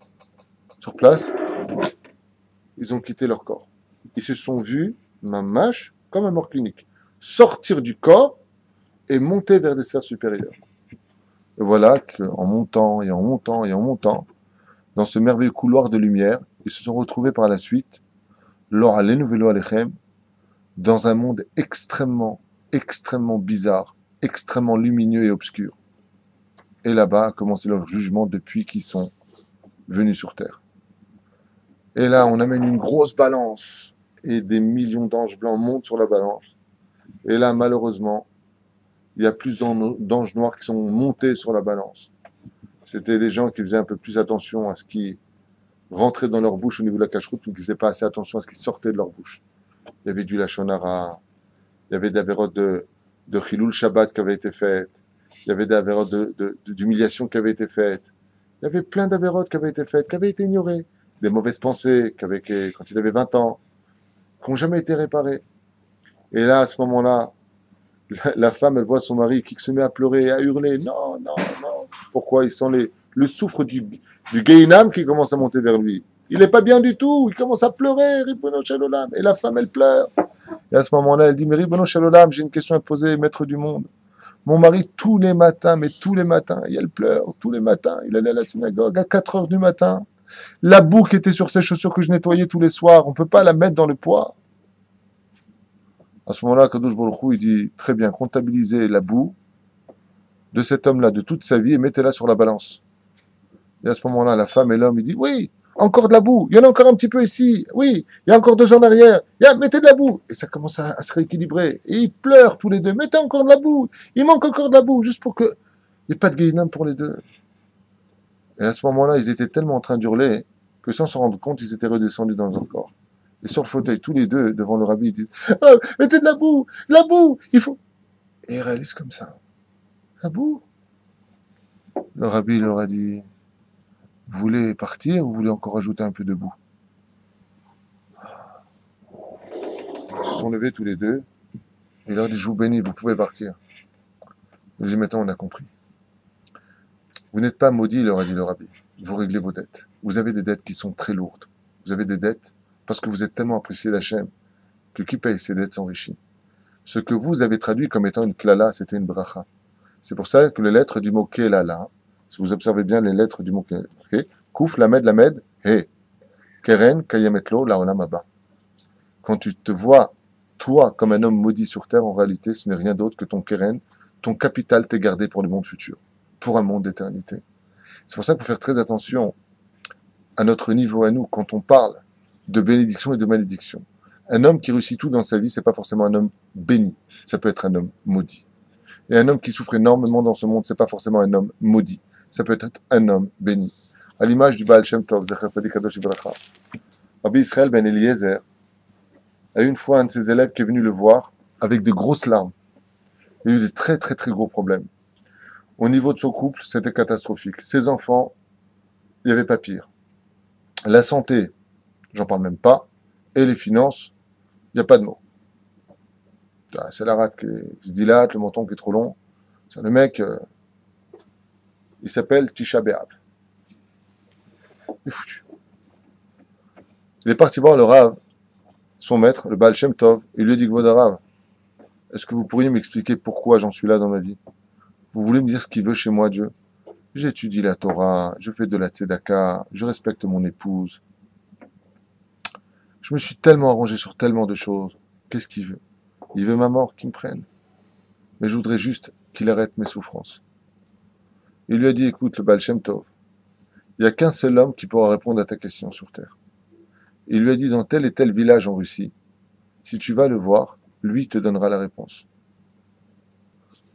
Sur place, ils ont quitté leur corps. Ils se sont vus, mamache, comme un mort clinique, sortir du corps et monter vers des sphères supérieures. Et voilà qu'en montant et en montant et en montant, dans ce merveilleux couloir de lumière, ils se sont retrouvés par la suite, lors à l'Enouvelo Alechem, dans un monde extrêmement, extrêmement bizarre, extrêmement lumineux et obscur. Et là-bas a commencé leur jugement depuis qu'ils sont venus sur Terre. Et là, on amène une grosse balance, et des millions d'anges blancs montent sur la balance. Et là, malheureusement, il y a plus d'anges noirs qui sont montés sur la balance. C'était des gens qui faisaient un peu plus attention à ce qui rentrait dans leur bouche au niveau de la cache-route, mais qui ne faisaient pas assez attention à ce qui sortait de leur bouche. Il y avait du Lachon Hara, il y avait des avérotes de Chilul Shabbat qui avaient été faites, il y avait des avérotes d'humiliation qui avaient été faites, il y avait plein d'avérotes qui avaient été faites, qui avaient été ignorées, des mauvaises pensées quand il avait 20 ans, qui n'ont jamais été réparées. Et là, à ce moment-là, la femme, elle voit son mari qui se met à pleurer et à hurler. Non, non, non. Pourquoi? Il sent le souffre du Gehinam qui commence à monter vers lui. Il n'est pas bien du tout. Il commence à pleurer. Ribono Shel-Olam. Et la femme, elle pleure. Et à ce moment-là, elle dit, mais Ribono Shel-Olam, j'ai une question à poser, maître du monde. Mon mari, tous les matins, mais tous les matins, et elle pleure, tous les matins. Il allait à la synagogue à 4 heures du matin. La boue qui était sur ses chaussures que je nettoyais tous les soirs, on ne peut pas la mettre dans le poids. À ce moment-là, Kadosh Baruch Hu, il dit, très bien, comptabilisez la boue de cet homme-là, de toute sa vie, et mettez-la sur la balance. Et à ce moment-là, la femme et l'homme, ils disent, oui, encore de la boue, il y en a encore un petit peu ici, oui, il y a encore 2 ans en arrière, mettez de la boue. Et ça commence à se rééquilibrer. Et ils pleurent tous les deux, mettez encore de la boue, il manque encore de la boue, juste pour que il n'y ait pas de Gehinam pour les deux. Et à ce moment-là, ils étaient tellement en train d'hurler que sans s'en rendre compte, ils étaient redescendus dans leur corps. Et sur le fauteuil, tous les deux, devant le rabbi, ils disent ah, mettez de la boue, il faut. Et ils réalisent comme ça. La boue. Le rabbi leur a dit vous voulez partir ou vous voulez encore ajouter un peu de boue? Ils se sont levés tous les deux. Et il leur a dit je vous bénis, vous pouvez partir. Il dit maintenant on a compris. Vous n'êtes pas maudit, leur a dit le rabbi. Vous réglez vos dettes. Vous avez des dettes qui sont très lourdes. Vous avez des dettes parce que vous êtes tellement apprécié d'Hachem que qui paye ces dettes s'enrichit. Ce que vous avez traduit comme étant une klala, c'était une bracha. C'est pour ça que les lettres du mot kelala, si vous observez bien les lettres du mot kelala, okay? Kouf, lamed, he, keren, kayemetlo, laolam haba. Quand tu te vois, toi, comme un homme maudit sur terre, en réalité, ce n'est rien d'autre que ton keren, ton capital t'est gardé pour le monde futur, pour un monde d'éternité. C'est pour ça qu'il faut faire très attention à notre niveau, à nous, quand on parle de bénédiction et de malédiction. Un homme qui réussit tout dans sa vie, c'est pas forcément un homme béni. Ça peut être un homme maudit. Et un homme qui souffre énormément dans ce monde, c'est pas forcément un homme maudit. Ça peut être un homme béni. À l'image du Baal Shem Tov, Zecher Tzadik Kadosh Ibracha. Rabbi Israël ben Eliezer a une fois un de ses élèves qui est venu le voir avec de grosses larmes. Il a eu des très très très gros problèmes. Au niveau de son couple, c'était catastrophique. Ses enfants, il n'y avait pas pire. La santé, j'en parle même pas. Et les finances, il n'y a pas de mots. C'est la rate qui se dilate, le menton qui est trop long. C'est le mec, il s'appelle Tisha B'Av. Il est foutu. Il est parti voir le Rav, son maître, le Baal Shem Tov. Il lui a dit, Kvod Rav, est-ce que vous pourriez m'expliquer pourquoi j'en suis là dans ma vie? Vous voulez me dire ce qu'il veut chez moi, Dieu? J'étudie la Torah, je fais de la tzedaka, je respecte mon épouse. Je me suis tellement arrangé sur tellement de choses. Qu'est-ce qu'il veut? Il veut ma mort, qu'il me prenne. Mais je voudrais juste qu'il arrête mes souffrances. Il lui a dit, écoute, le Baal Shem Tov, il n'y a qu'un seul homme qui pourra répondre à ta question sur Terre. Il lui a dit, dans tel et tel village en Russie, si tu vas le voir, lui te donnera la réponse.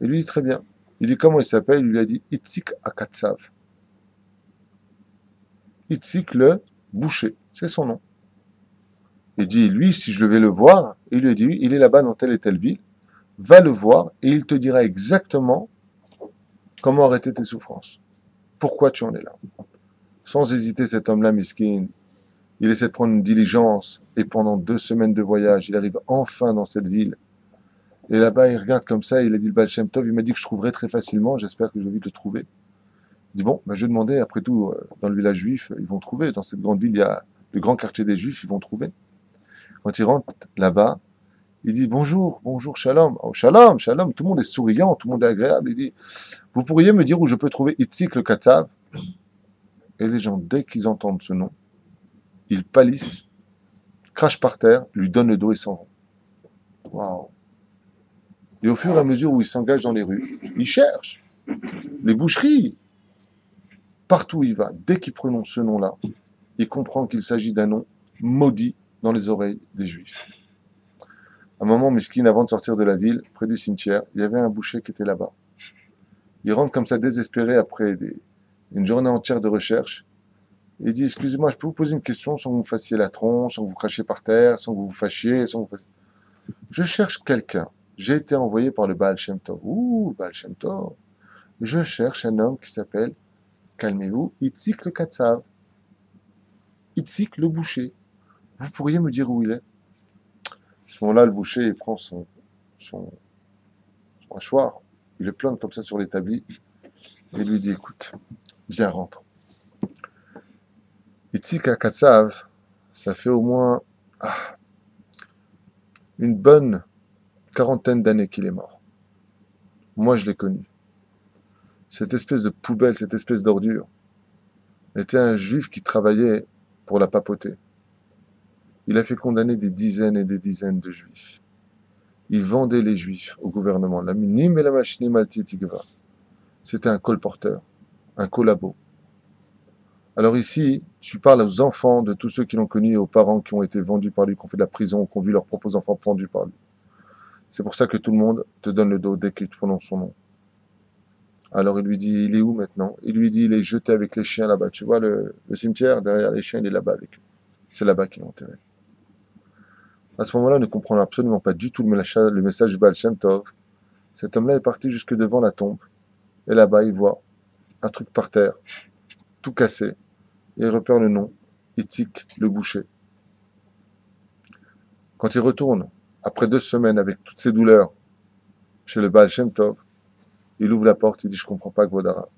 Et lui dit, très bien. Il dit comment il s'appelle? Il lui a dit Itzik Akatsav. Itzik le boucher, c'est son nom. Il dit, lui, si je vais le voir, il lui dit, il est là-bas dans telle et telle ville, va le voir et il te dira exactement comment arrêter tes souffrances. Pourquoi tu en es là? Sans hésiter, cet homme-là, miskin, il essaie de prendre une diligence et pendant 2 semaines de voyage, il arrive enfin dans cette ville. Et là-bas, il regarde comme ça, il a dit, le Baal Shem Tov, il m'a dit que je trouverais très facilement, j'espère que je vais vite le trouver. Il dit, bon, je vais demander, après tout, dans le village juif, ils vont trouver. Dans cette grande ville, il y a le grand quartier des juifs, ils vont trouver. Quand il rentre là-bas, il dit bonjour, bonjour, shalom. Oh, shalom, shalom. Tout le monde est souriant, tout le monde est agréable. Il dit, vous pourriez me dire où je peux trouver Itzik le Katsav? Et les gens, dès qu'ils entendent ce nom, ils pâlissent, crachent par terre, lui donnent le dos et s'en vont. Waouh! Et au fur et à mesure où il s'engage dans les rues, il cherche les boucheries. Partout où il va, dès qu'il prononce ce nom-là, il comprend qu'il s'agit d'un nom maudit dans les oreilles des Juifs. À un moment, Miskin, avant de sortir de la ville, près du cimetière, il y avait un boucher qui était là-bas. Il rentre comme ça désespéré après une journée entière de recherche. Il dit, excusez-moi, je peux vous poser une question sans que vous fassiez la tronche, sans que vous crachiez par terre, sans que vous vous fâchiez, sans que vous fassiez... Je cherche quelqu'un. J'ai été envoyé par le Baal Shem Tov. Ouh, Baal Shem Tov. Je cherche un homme qui s'appelle, calmez-vous, Itzik le Katsav. Itzik le boucher. Vous pourriez me dire où il est? À ce moment-là, le boucher, il prend son mâchoire, il le plante comme ça sur l'établi, et lui dit, écoute, viens, rentre. Itzik à Katsav, ça fait au moins une bonne quarantaine d'années qu'il est mort. Moi, je l'ai connu. Cette espèce de poubelle, cette espèce d'ordure, était un juif qui travaillait pour la papauté. Il a fait condamner des dizaines et des dizaines de juifs. Il vendait les juifs au gouvernement. La minim et la machine malti tigva. C'était un colporteur, un collabo. Alors ici, tu parles aux enfants de tous ceux qui l'ont connu et aux parents qui ont été vendus par lui, qui ont fait de la prison, qui ont vu leurs propres enfants pendus par lui. C'est pour ça que tout le monde te donne le dos dès qu'il prononce son nom. Alors il lui dit, il est où maintenant? Il lui dit, il est jeté avec les chiens là-bas. Tu vois le cimetière, derrière les chiens, il est là-bas avec eux. C'est là-bas qu'il est enterré. À ce moment-là, on ne comprend absolument pas du tout le message du Baal Shem Tov. Cet homme-là est parti jusque devant la tombe. Et là-bas, il voit un truc par terre, tout cassé. Et il repère le nom, Itzik le boucher. Quand il retourne, après 2 semaines, avec toutes ses douleurs, chez le Baal Shem Tov, il ouvre la porte, il dit, je comprends pas, Gvodara.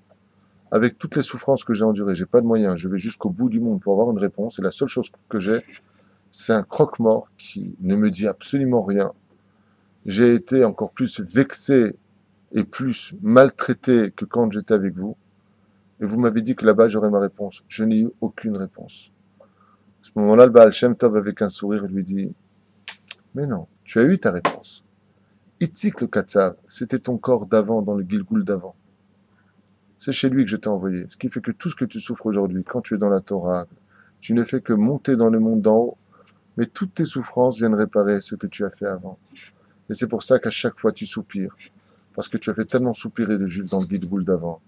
Avec toutes les souffrances que j'ai endurées, j'ai pas de moyens, je vais jusqu'au bout du monde pour avoir une réponse, et la seule chose que j'ai, c'est un croque-mort qui ne me dit absolument rien. J'ai été encore plus vexé et plus maltraité que quand j'étais avec vous. Et vous m'avez dit que là-bas, j'aurais ma réponse. Je n'ai eu aucune réponse. À ce moment-là, le Baal Shem Tov, avec un sourire, lui dit, mais non, tu as eu ta réponse. Itzik le Katsav, c'était ton corps d'avant, dans le Gilgoul d'avant. C'est chez lui que je t'ai envoyé. Ce qui fait que tout ce que tu souffres aujourd'hui, quand tu es dans la Torah, tu ne fais que monter dans le monde d'en haut, mais toutes tes souffrances viennent réparer ce que tu as fait avant. Et c'est pour ça qu'à chaque fois tu soupires. Parce que tu as fait tellement soupirer de juifs dans le Gilgoul d'avant.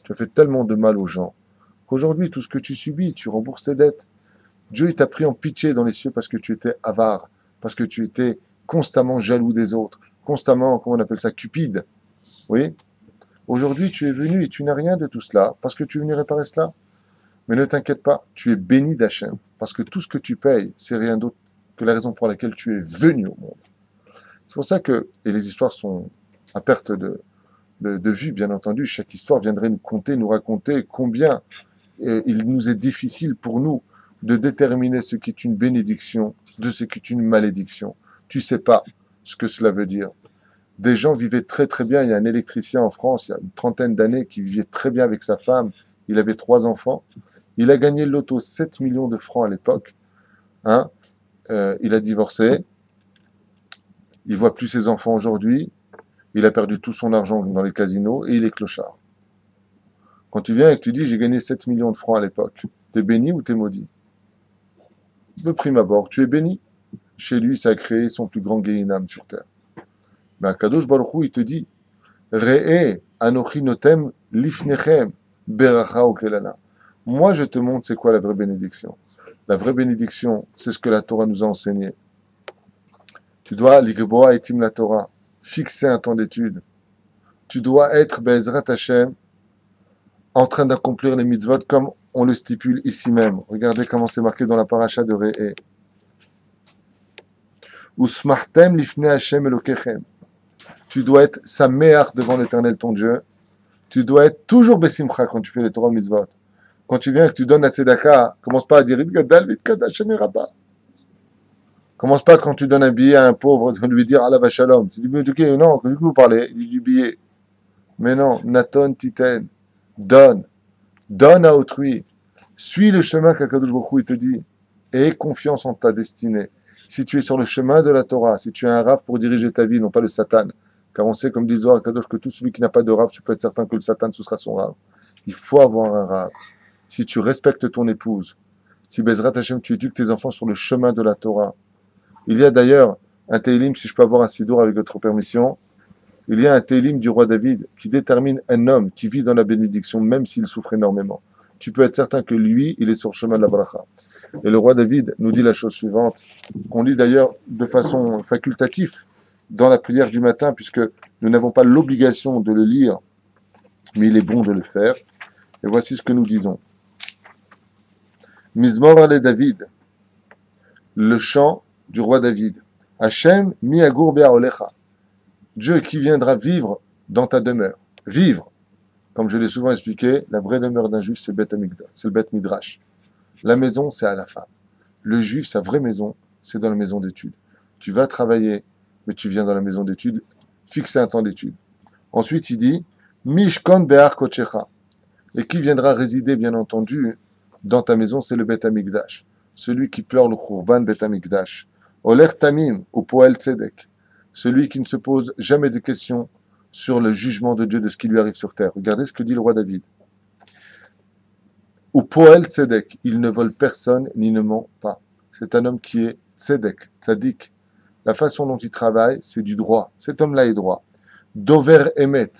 Tu as fait tellement de mal aux gens. Qu'aujourd'hui, tout ce que tu subis, tu rembourses tes dettes. Dieu, il t'a pris en pitié dans les cieux parce que tu étais avare. Parce que tu étais constamment jaloux des autres. Constamment, comment on appelle ça, cupide. Oui? Aujourd'hui, tu es venu et tu n'as rien de tout cela. Parce que tu es venu réparer cela. Mais ne t'inquiète pas, tu es béni d'Hachem. Parce que tout ce que tu payes, c'est rien d'autre que la raison pour laquelle tu es venu au monde. C'est pour ça que, et les histoires sont à perte de vue, bien entendu, chaque histoire viendrait nous conter, nous raconter combien il nous est difficile pour nous de déterminer ce qui est une bénédiction de ce qui est une malédiction. Tu sais pas ce que cela veut dire. Des gens vivaient très très bien. Il y a un électricien en France, il y a une trentaine d'années, qui vivait très bien avec sa femme. Il avait 3 enfants. Il a gagné le loto 7 millions de francs à l'époque. Hein, il a divorcé. Il voit plus ses enfants aujourd'hui. Il a perdu tout son argent dans les casinos et il est clochard. Quand tu viens et que tu dis j'ai gagné 7 millions de francs à l'époque, t'es béni ou t'es maudit? De prime abord, tu es béni. Chez lui, ça a créé son plus grand Guéhinam sur terre. Mais Akadosh Baruch Hu, il te dit, Re'e anochi notem lifnechem beracha ukelala. Moi, je te montre c'est quoi la vraie bénédiction. La vraie bénédiction, c'est ce que la Torah nous a enseigné. Tu dois, l'Igboa etim la Torah, fixer un temps d'étude. Tu dois être, Be'ezrat Hashem, en train d'accomplir les mitzvot comme on le stipule ici même. Regardez comment c'est marqué dans la paracha de Re'e. Usmachtem lifne Hashem elokechem. Tu dois être saméach devant l'Éternel ton Dieu. Tu dois être toujours besimcha quand tu fais les Torah mitzvot. Quand tu viens et que tu donnes la tzedaka, commence pas à dire Idgadal vitkad Hashem eraba. Commence pas quand tu donnes un billet à un pauvre de lui dire Allah Shalom. Tu dis mais non, de quoi vous parlez? Il dit du billet. Mais non, Naton Titen. Donne à autrui. Suis le chemin qu'Akadosh Baruch Hu te dit. Aie confiance en ta destinée. Si tu es sur le chemin de la Torah, si tu as un rave pour diriger ta vie, non pas le Satan. Car on sait, comme dit Zohar Akadosh, que tout celui qui n'a pas de rave, tu peux être certain que le Satan, ce sera son rave. Il faut avoir un rave. Si tu respectes ton épouse, si Bezrat Hashem, tu éduques tes enfants sur le chemin de la Torah. Il y a d'ailleurs un Teilim, si je peux avoir un sidour avec votre permission, il y a un Teilim du roi David qui détermine un homme qui vit dans la bénédiction, même s'il souffre énormément. Tu peux être certain que lui, il est sur le chemin de la bracha. Et le roi David nous dit la chose suivante, qu'on lit d'ailleurs de façon facultative dans la prière du matin, puisque nous n'avons pas l'obligation de le lire, mais il est bon de le faire. Et voici ce que nous disons. Mizmor ale David, le chant du roi David. Hashem mi agur be'aolecha. Dieu qui viendra vivre dans ta demeure. Vivre. Comme je l'ai souvent expliqué, la vraie demeure d'un juif, c'est le Bet Hamikdash, c'est le Bet Midrash. La maison, c'est à la femme. Le juif, sa vraie maison, c'est dans la maison d'études. Tu vas travailler, mais tu viens dans la maison d'études, fixer un temps d'études. Ensuite, il dit, Mishkon be'ar kochecha. Et qui viendra résider, bien entendu, dans ta maison, c'est le Bet Hamikdash. Celui qui pleure le Khurban Bet Hamikdash. Oler Tamim, ou Poel Tzedek. Celui qui ne se pose jamais de questions sur le jugement de Dieu de ce qui lui arrive sur terre. Regardez ce que dit le roi David. Ou Poel Tzedek, il ne vole personne ni ne ment pas. C'est un homme qui est Tzedek, Tzadik. La façon dont il travaille, c'est du droit. Cet homme-là est droit. Dover Emet,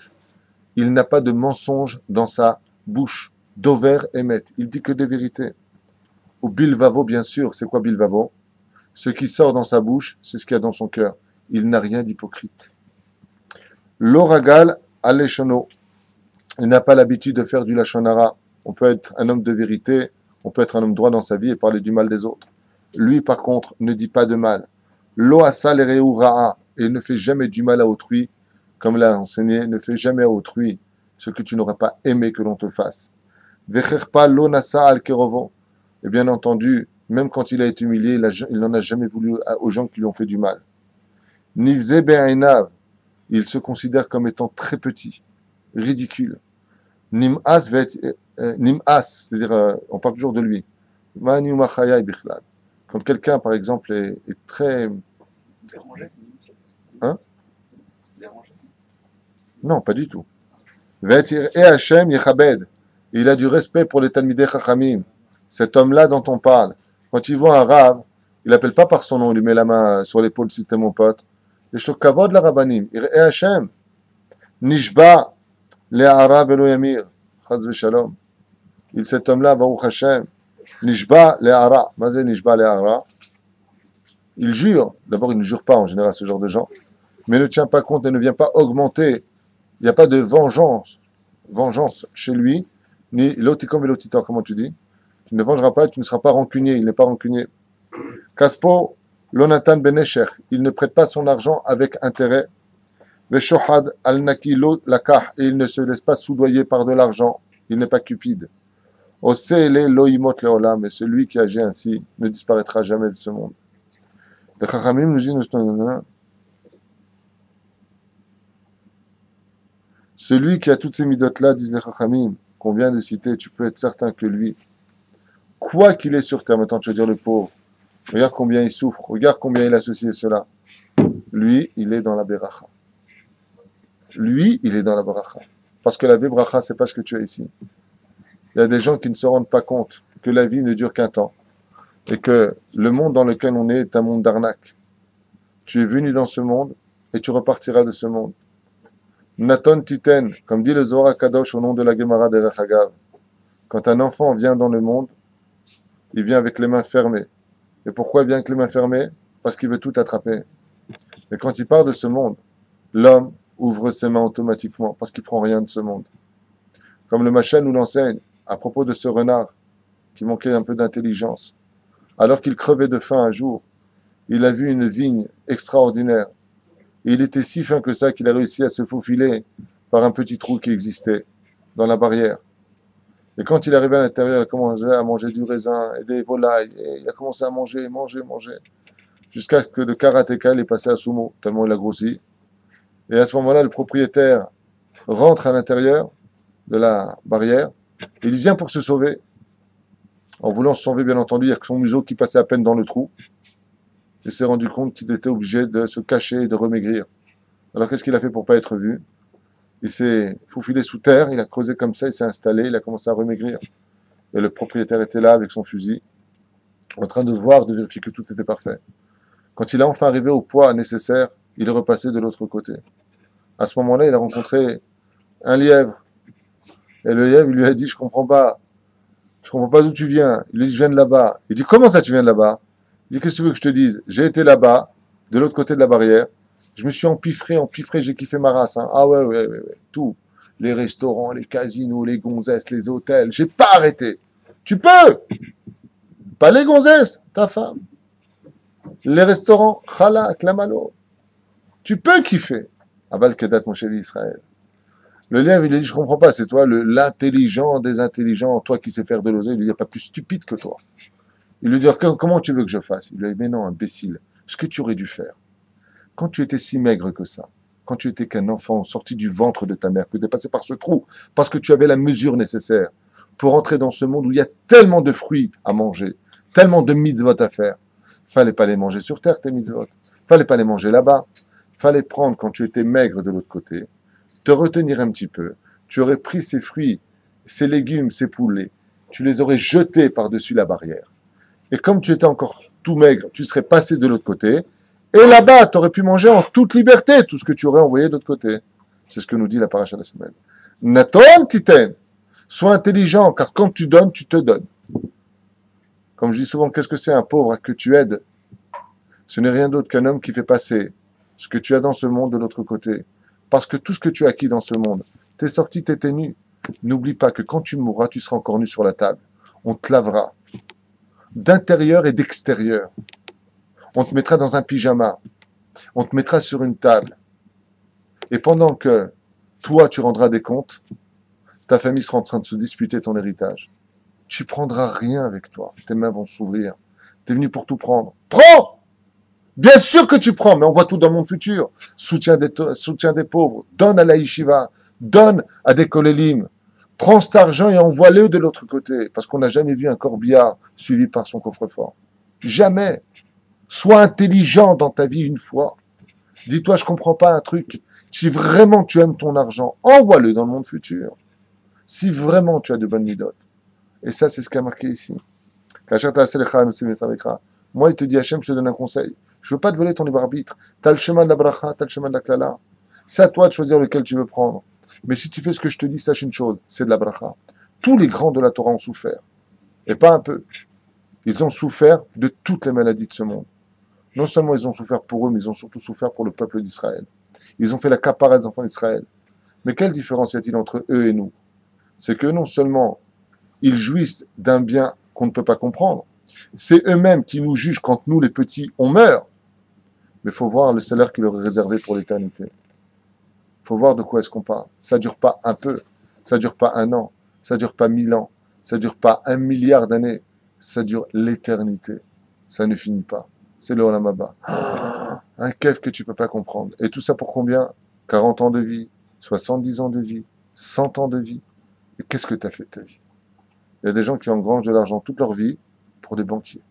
il n'a pas de mensonge dans sa bouche. Dover Emet, il dit que des vérités. Ou Bilvavo, bien sûr, c'est quoi Bilvavo? Ce qui sort dans sa bouche, c'est ce qu'il y a dans son cœur. Il n'a rien d'hypocrite. L'oragal aleshono, il n'a pas l'habitude de faire du lachonara. On peut être un homme de vérité, on peut être un homme droit dans sa vie et parler du mal des autres. Lui, par contre, ne dit pas de mal. Lo asal ereu ra'a, et ne fait jamais du mal à autrui, comme l'a enseigné, ne fais jamais à autrui ce que tu n'auras pas aimé que l'on te fasse. Vecherpa lo nasa al kerovo, et bien entendu, même quand il a été humilié, il n'en a jamais voulu aux gens qui lui ont fait du mal. Nivze be'ainav, il se considère comme étant très petit, ridicule. Nim'as, c'est-à-dire, on parle toujours de lui. Quand quelqu'un, par exemple, est très... Hein? Non, pas du tout. Il a du respect pour les Talmidei Chachamim. Cet homme-là dont on parle, quand il voit un rave, il l'appelle pas par son nom, il lui met la main sur l'épaule si t'es mon pote. Et Shokavod la Rabbanim, Ir'e Hashem, Nishba, Le'ara velo Yamir, Chaz v'Shalom. Cet homme-là, Baruch Hashem, Nishba, Le'ara, Mazé Nishba, Le'ara. Il jure, d'abord il ne jure pas en général ce genre de gens, mais ne tient pas compte et ne vient pas augmenter. Il n'y a pas de vengeance chez lui, ni l'otikom et l'otitor, comment tu dis? Tu ne vengeras pas, tu ne seras pas rancunier, il n'est pas rancunier. Kaspo, Lonatan Benesher, il ne prête pas son argent avec intérêt. Veshohad al-Naki lo lakah, et il ne se laisse pas soudoyer par de l'argent, il n'est pas cupide. Osele loimot leolam, et celui qui agit ainsi ne disparaîtra jamais de ce monde. Les Chachamim nous disent, celui qui a toutes ces midotes-là, disent les Chachamim, qu'on vient de citer, tu peux être certain que lui, quoi qu'il est sur terre, maintenant tu veux dire le pauvre, regarde combien il souffre, regarde combien il associe cela. Lui, il est dans la beracha. Lui, il est dans la beracha. Parce que la beracha, c'est pas ce que tu as ici. Il y a des gens qui ne se rendent pas compte que la vie ne dure qu'un temps. Et que le monde dans lequel on est un monde d'arnaque. Tu es venu dans ce monde et tu repartiras de ce monde. Naton Titen, comme dit le Zohar Kadosh au nom de la Gemara de Rechagav. Quand un enfant vient dans le monde, il vient avec les mains fermées. Et pourquoi il vient avec les mains fermées? Parce qu'il veut tout attraper. Et quand il part de ce monde, l'homme ouvre ses mains automatiquement parce qu'il prend rien de ce monde. Comme le Machal nous l'enseigne à propos de ce renard qui manquait un peu d'intelligence. Alors qu'il crevait de faim un jour, il a vu une vigne extraordinaire. Et il était si fin que ça qu'il a réussi à se faufiler par un petit trou qui existait dans la barrière. Et quand il est arrivé à l'intérieur, il a commencé à manger du raisin et des volailles. Et il a commencé à manger. Jusqu'à ce que le karatéka est passé à sumo, tellement il a grossi. Et à ce moment-là, le propriétaire rentre à l'intérieur de la barrière. Et il vient pour se sauver. En voulant se sauver, bien entendu, il y a que son museau qui passait à peine dans le trou. Il s'est rendu compte qu'il était obligé de se cacher et de remaigrir. Alors qu'est-ce qu'il a fait pour ne pas être vu? Il s'est faufilé sous terre, il a creusé comme ça, il s'est installé, il a commencé à remaigrir. Et le propriétaire était là avec son fusil, en train de voir, de vérifier que tout était parfait. Quand il est enfin arrivé au poids nécessaire, il est repassé de l'autre côté. À ce moment-là, il a rencontré un lièvre. Et le lièvre, il lui a dit, je comprends pas d'où tu viens. Il lui dit, je viens de là-bas. Il dit, comment ça tu viens de là-bas? Il dit, qu'est-ce que tu veux que je te dise? J'ai été là-bas, de l'autre côté de la barrière. Je me suis empiffré, j'ai kiffé ma race. Hein. Ah ouais, tout. Les restaurants, les casinos, les gonzesses, les hôtels. J'ai pas arrêté. Tu peux! Pas les gonzesses, ta femme. Les restaurants, chalak, lamalo. Tu peux kiffer. Abal Kedat, mon chéri Israël. Le lièvre, il lui dit, je comprends pas, c'est toi l'intelligent des intelligents, toi qui sais faire de l'oseille. Il lui dit, il n'y a pas plus stupide que toi. Il lui dit, comment tu veux que je fasse? Il lui dit, mais non, imbécile. Ce que tu aurais dû faire, quand tu étais si maigre que ça, quand tu étais qu'un enfant sorti du ventre de ta mère, que tu es passé par ce trou, parce que tu avais la mesure nécessaire pour entrer dans ce monde où il y a tellement de fruits à manger, tellement de mitzvot à faire. Fallait pas les manger sur terre, tes mitzvot. Fallait pas les manger là-bas. Fallait prendre, quand tu étais maigre de l'autre côté, te retenir un petit peu. Tu aurais pris ces fruits, ces légumes, ces poulets, tu les aurais jetés par-dessus la barrière. Et comme tu étais encore tout maigre, tu serais passé de l'autre côté, et là-bas, tu aurais pu manger en toute liberté tout ce que tu aurais envoyé de l'autre côté. C'est ce que nous dit la paracha de la semaine. Naton titen. Sois intelligent, car quand tu donnes, tu te donnes. Comme je dis souvent, qu'est-ce que c'est un pauvre que tu aides? Ce n'est rien d'autre qu'un homme qui fait passer ce que tu as dans ce monde de l'autre côté. Parce que tout ce que tu as acquis dans ce monde, t'es sorti, t'étais nu. N'oublie pas que quand tu mourras, tu seras encore nu sur la table. On te lavera. D'intérieur et d'extérieur. On te mettra dans un pyjama. On te mettra sur une table. Et pendant que toi, tu rendras des comptes, ta famille sera en train de se disputer ton héritage. Tu prendras rien avec toi. Tes mains vont s'ouvrir. Tu es venu pour tout prendre. Prends! Bien sûr que tu prends, mais on voit tout dans mon futur. Soutien des pauvres. Donne à la yeshiva. Donne à des kolélim. Prends cet argent et envoie-le de l'autre côté. Parce qu'on n'a jamais vu un corbillard suivi par son coffre-fort. Jamais. Sois intelligent dans ta vie une fois. Dis-toi, je comprends pas un truc. Si vraiment tu aimes ton argent, envoie-le dans le monde futur. Si vraiment tu as de bonnes midotes. Et ça, c'est ce qu'a marqué ici. Moi, il te dit, Hachem, je te donne un conseil. Je veux pas te voler ton libre arbitre. Tu as le chemin de la bracha, tu as le chemin de la klala. C'est à toi de choisir lequel tu veux prendre. Mais si tu fais ce que je te dis, sache une chose, c'est de la bracha. Tous les grands de la Torah ont souffert. Et pas un peu. Ils ont souffert de toutes les maladies de ce monde. Non seulement ils ont souffert pour eux, mais ils ont surtout souffert pour le peuple d'Israël. Ils ont fait la capara des enfants d'Israël. Mais quelle différence y a-t-il entre eux et nous? C'est que non seulement ils jouissent d'un bien qu'on ne peut pas comprendre, c'est eux-mêmes qui nous jugent quand nous, les petits, on meurt. Mais il faut voir le salaire qui leur est réservé pour l'éternité. Il faut voir de quoi est-ce qu'on parle. Ça ne dure pas un peu, ça ne dure pas un an, ça ne dure pas 1000 ans, ça ne dure pas 1 milliard d'années, ça dure l'éternité. Ça ne finit pas. C'est le Olam Haba. Un kef que tu ne peux pas comprendre. Et tout ça pour combien? 40 ans de vie, 70 ans de vie, 100 ans de vie. Et qu'est-ce que tu as fait de ta vie? Il y a des gens qui engrangent de l'argent toute leur vie pour des banquiers.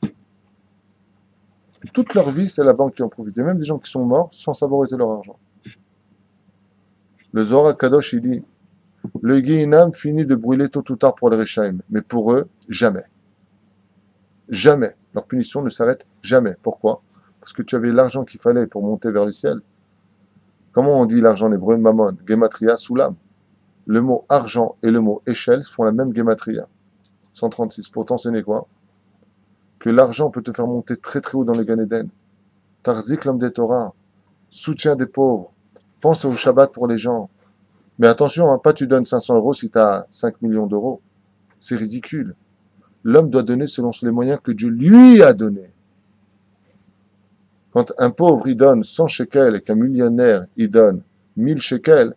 Toute leur vie, c'est la banque qui en profite. Il y a même des gens qui sont morts sans savoir où était leur argent. Le Zohar Kadosh, il dit, le Guéhinam finit de brûler tôt ou tard pour les Rechaim. Mais pour eux, jamais. Jamais. Leur punition ne s'arrête jamais. Pourquoi? Parce que tu avais l'argent qu'il fallait pour monter vers le ciel. Comment on dit l'argent en hébreu? Mammon, gematria, soulam. Le mot argent et le mot échelle font la même gematria. 136. Pour t'enseigner quoi? Que l'argent peut te faire monter très très haut dans le Gan Eden. Tarzik l'homme des Torah. Soutien des pauvres. Pense au Shabbat pour les gens. Mais attention, hein, pas tu donnes 500 euros si tu as 5 millions d'euros. C'est ridicule. L'homme doit donner selon les moyens que Dieu lui a donnés. Quand un pauvre il donne 100 shekels et qu'un millionnaire il donne 1000 shekels,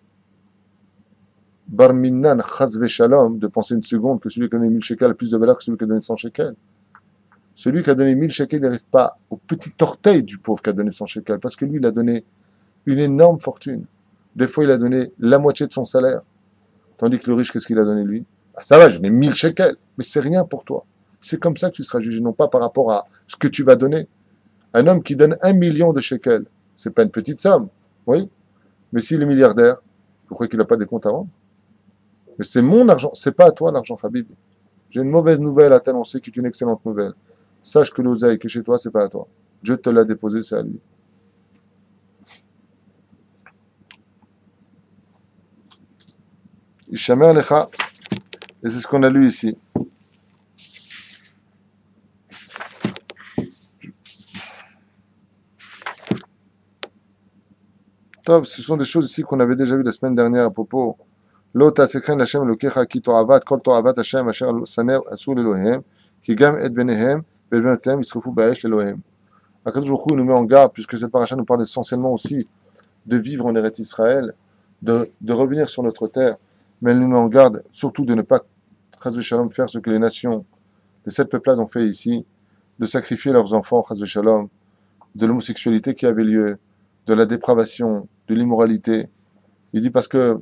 bar minnan chazve shalom, de penser une seconde que celui qui a donné 1000 shekels a plus de valeur que celui qui a donné 100 shekels. Celui qui a donné 1000 shekels n'arrive pas au petit orteil du pauvre qui a donné 100 shekels, parce que lui il a donné une énorme fortune. Des fois il a donné la moitié de son salaire. Tandis que le riche, qu'est-ce qu'il a donné lui? Ah, ça va, je mets 1000 shekels, mais c'est rien pour toi. C'est comme ça que tu seras jugé, non pas par rapport à ce que tu vas donner. Un homme qui donne 1 million de shekels, c'est pas une petite somme, oui. Mais s'il est milliardaire, vous croyez qu'il n'a pas des comptes à rendre? Mais c'est mon argent, c'est pas à toi l'argent, Habib. J'ai une mauvaise nouvelle à t'annoncer qui est une excellente nouvelle. Sache que l'oseille qui est chez toi, c'est pas à toi. Dieu te l'a déposé, c'est à lui. Ishamer lecha. Et c'est ce qu'on a lu ici. Top, ce sont des choses ici qu'on avait déjà vues la semaine dernière à propos. L'ota sekhen l'Hashem Elokecha ki to'avat kol to'avat Hashem asher saner asur l'Elohem ki gam et benehem bebenetem yisrefu ba'esh l'Elohem. Akadosh Baruch Hu nous met en garde, puisque cette paracha nous parle essentiellement aussi de vivre en Eretz Israël, de revenir sur notre terre, mais elle nous met en garde surtout de ne pas chas v'shalom faire ce que les nations, les 7 peuplades ont fait ici, de sacrifier leurs enfants chas v'shalom, de l'homosexualité qui avait lieu, de la dépravation, de l'immoralité. Il dit parce que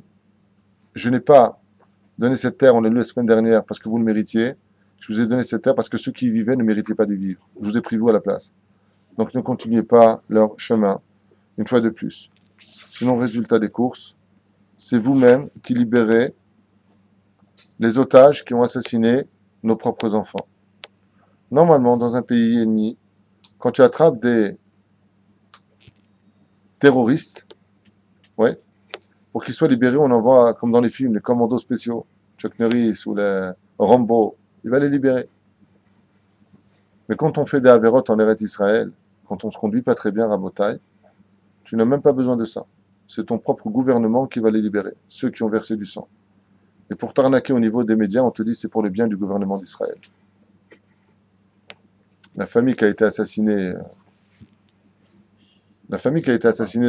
je n'ai pas donné cette terre, on l'a lu la semaine dernière, parce que vous le méritiez. Je vous ai donné cette terre parce que ceux qui y vivaient ne méritaient pas d'y vivre. Je vous ai pris vous à la place. Donc ne continuez pas leur chemin, une fois de plus. Sinon, résultat des courses, c'est vous-même qui libérez les otages qui ont assassiné nos propres enfants. Normalement, dans un pays ennemi, quand tu attrapes des terroristes, ouais, pour qu'ils soient libérés, on envoie, comme dans les films, les commandos spéciaux, Chuck Norris ou les Rambo, il va les libérer. Mais quand on fait des avérotes en Eretz Israël, quand on se conduit pas très bien à Rabotai, tu n'as même pas besoin de ça. C'est ton propre gouvernement qui va les libérer, ceux qui ont versé du sang. Et pour t'arnaquer au niveau des médias, on te dit c'est pour le bien du gouvernement d'Israël. La famille qui a été assassinée,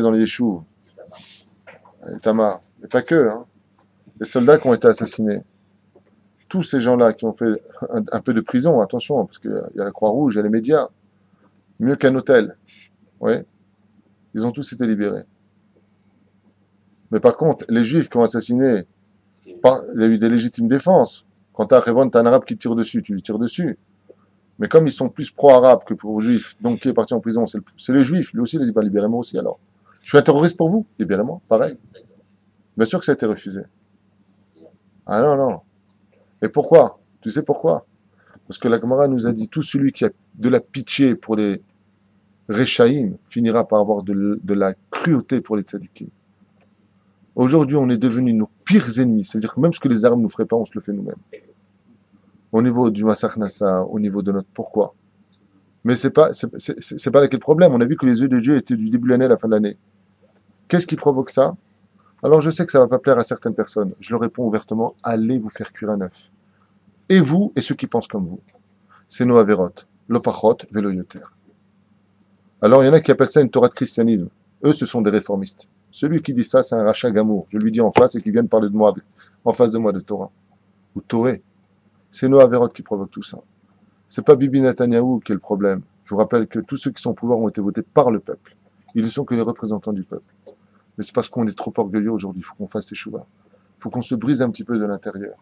dans les Yeshuv, Tamar, mais pas que, hein. Les soldats qui ont été assassinés, tous ces gens-là qui ont fait un peu de prison, attention, parce qu'il y a la Croix-Rouge, il y a les médias, mieux qu'un hôtel, ouais, ils ont tous été libérés. Mais par contre, les Juifs qui ont assassiné, il y a eu des légitimes défenses. Quand tu as Révon, tu as un arabe qui tire dessus, tu lui tires dessus. Mais comme ils sont plus pro-arabes que pro-juifs, donc qui est parti en prison, c'est les Juifs. Lui aussi, il a dit, bah, libérez-moi aussi alors. Je suis un terroriste pour vous, libérez-moi, pareil. Bien sûr que ça a été refusé. Ah non, non. Et pourquoi? Tu sais pourquoi? Parce que la Gemara nous a dit, tout celui qui a de la pitié pour les Rechaïm finira par avoir de la cruauté pour les tzadikim. Aujourd'hui, on est devenus nos pires ennemis. C'est-à-dire que même ce que les Arabes ne nous feraient pas, on se le fait nous-mêmes. Au niveau du Massakh Nassa, au niveau de notre pourquoi. Mais c'est pas là qu'est le problème. On a vu que les yeux de Dieu étaient du début de l'année à la fin de l'année. Qu'est-ce qui provoque ça? Alors je sais que ça va pas plaire à certaines personnes. Je leur réponds ouvertement, allez vous faire cuire un œuf. Et vous, et ceux qui pensent comme vous. C'est nos avérotes. L'opachot, vélo yoter. Alors il y en a qui appellent ça une Torah de christianisme. Eux, ce sont des réformistes. Celui qui dit ça, c'est un rachat gamour. Je lui dis en face et qui vient de parler de moi, en face de moi de Torah. Ou Toré. C'est nos avérotes qui provoquent tout ça. C'est pas Bibi Netanyahou qui est le problème. Je vous rappelle que tous ceux qui sont au pouvoir ont été votés par le peuple. Ils ne sont que les représentants du peuple. Mais c'est parce qu'on est trop orgueilleux aujourd'hui. Il faut qu'on fasse ces chouvas. Il faut qu'on se brise un petit peu de l'intérieur.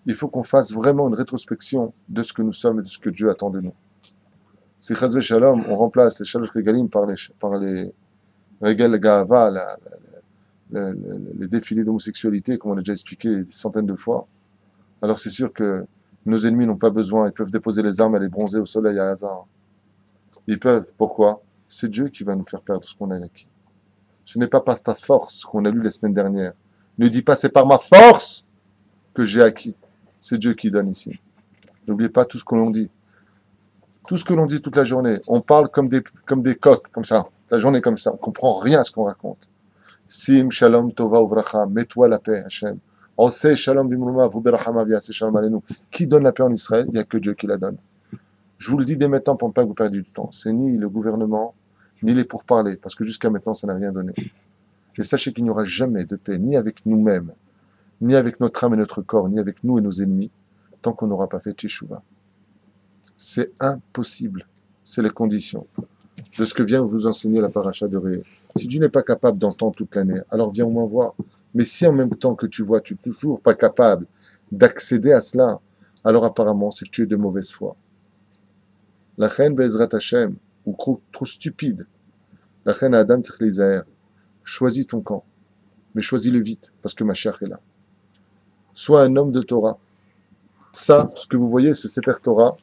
Il faut qu'on fasse vraiment une rétrospection de ce que nous sommes et de ce que Dieu attend de nous. Si Chaz Shalom, on remplace les Shalosh Regalim par les Regal Gahava, les défilés d'homosexualité, comme on a déjà expliqué des centaines de fois, alors c'est sûr que nos ennemis n'ont pas besoin, ils peuvent déposer les armes et les bronzer au soleil à hasard. Ils peuvent, pourquoi? C'est Dieu qui va nous faire perdre ce qu'on a acquis. Ce n'est pas par ta force qu'on a lu la semaine dernière. Ne dis pas c'est par ma force que j'ai acquis. C'est Dieu qui donne ici. N'oubliez pas tout ce que l'on dit. Tout ce que l'on dit toute la journée. On parle comme des coqs, comme ça. La journée comme ça. On ne comprend rien à ce qu'on raconte. Sim, shalom, tova, uvracha. Mets-toi la paix, Hachem. Oseh, shalom, bimulma, vuberachama, viaseh, shalom, alenu. Qui donne la paix en Israël? Il n'y a que Dieu qui la donne. Je vous le dis dès maintenant pour ne pas que vous perdiez du temps. C'est ni le gouvernement, ni les pourparlers. Parce que jusqu'à maintenant, ça n'a rien donné. Et sachez qu'il n'y aura jamais de paix, ni avec nous-mêmes, ni avec notre âme et notre corps, ni avec nous et nos ennemis, tant qu'on n'aura pas fait Teshuvah. C'est impossible. C'est les conditions de ce que vient vous enseigner la paracha de Ré. Si tu n'es pas capable d'entendre toute l'année, alors viens au moins voir. Mais si en même temps que tu vois, tu n'es toujours pas capable d'accéder à cela, alors apparemment, c'est que tu es de mauvaise foi. La reine Bezrat Hashem, ou trop stupide. La reine Adam Tzchlizaer, choisis ton camp, mais choisis-le vite, parce que Mashiach est là. Sois un homme de Torah. Ça, ce que vous voyez, ce Sefer Torah,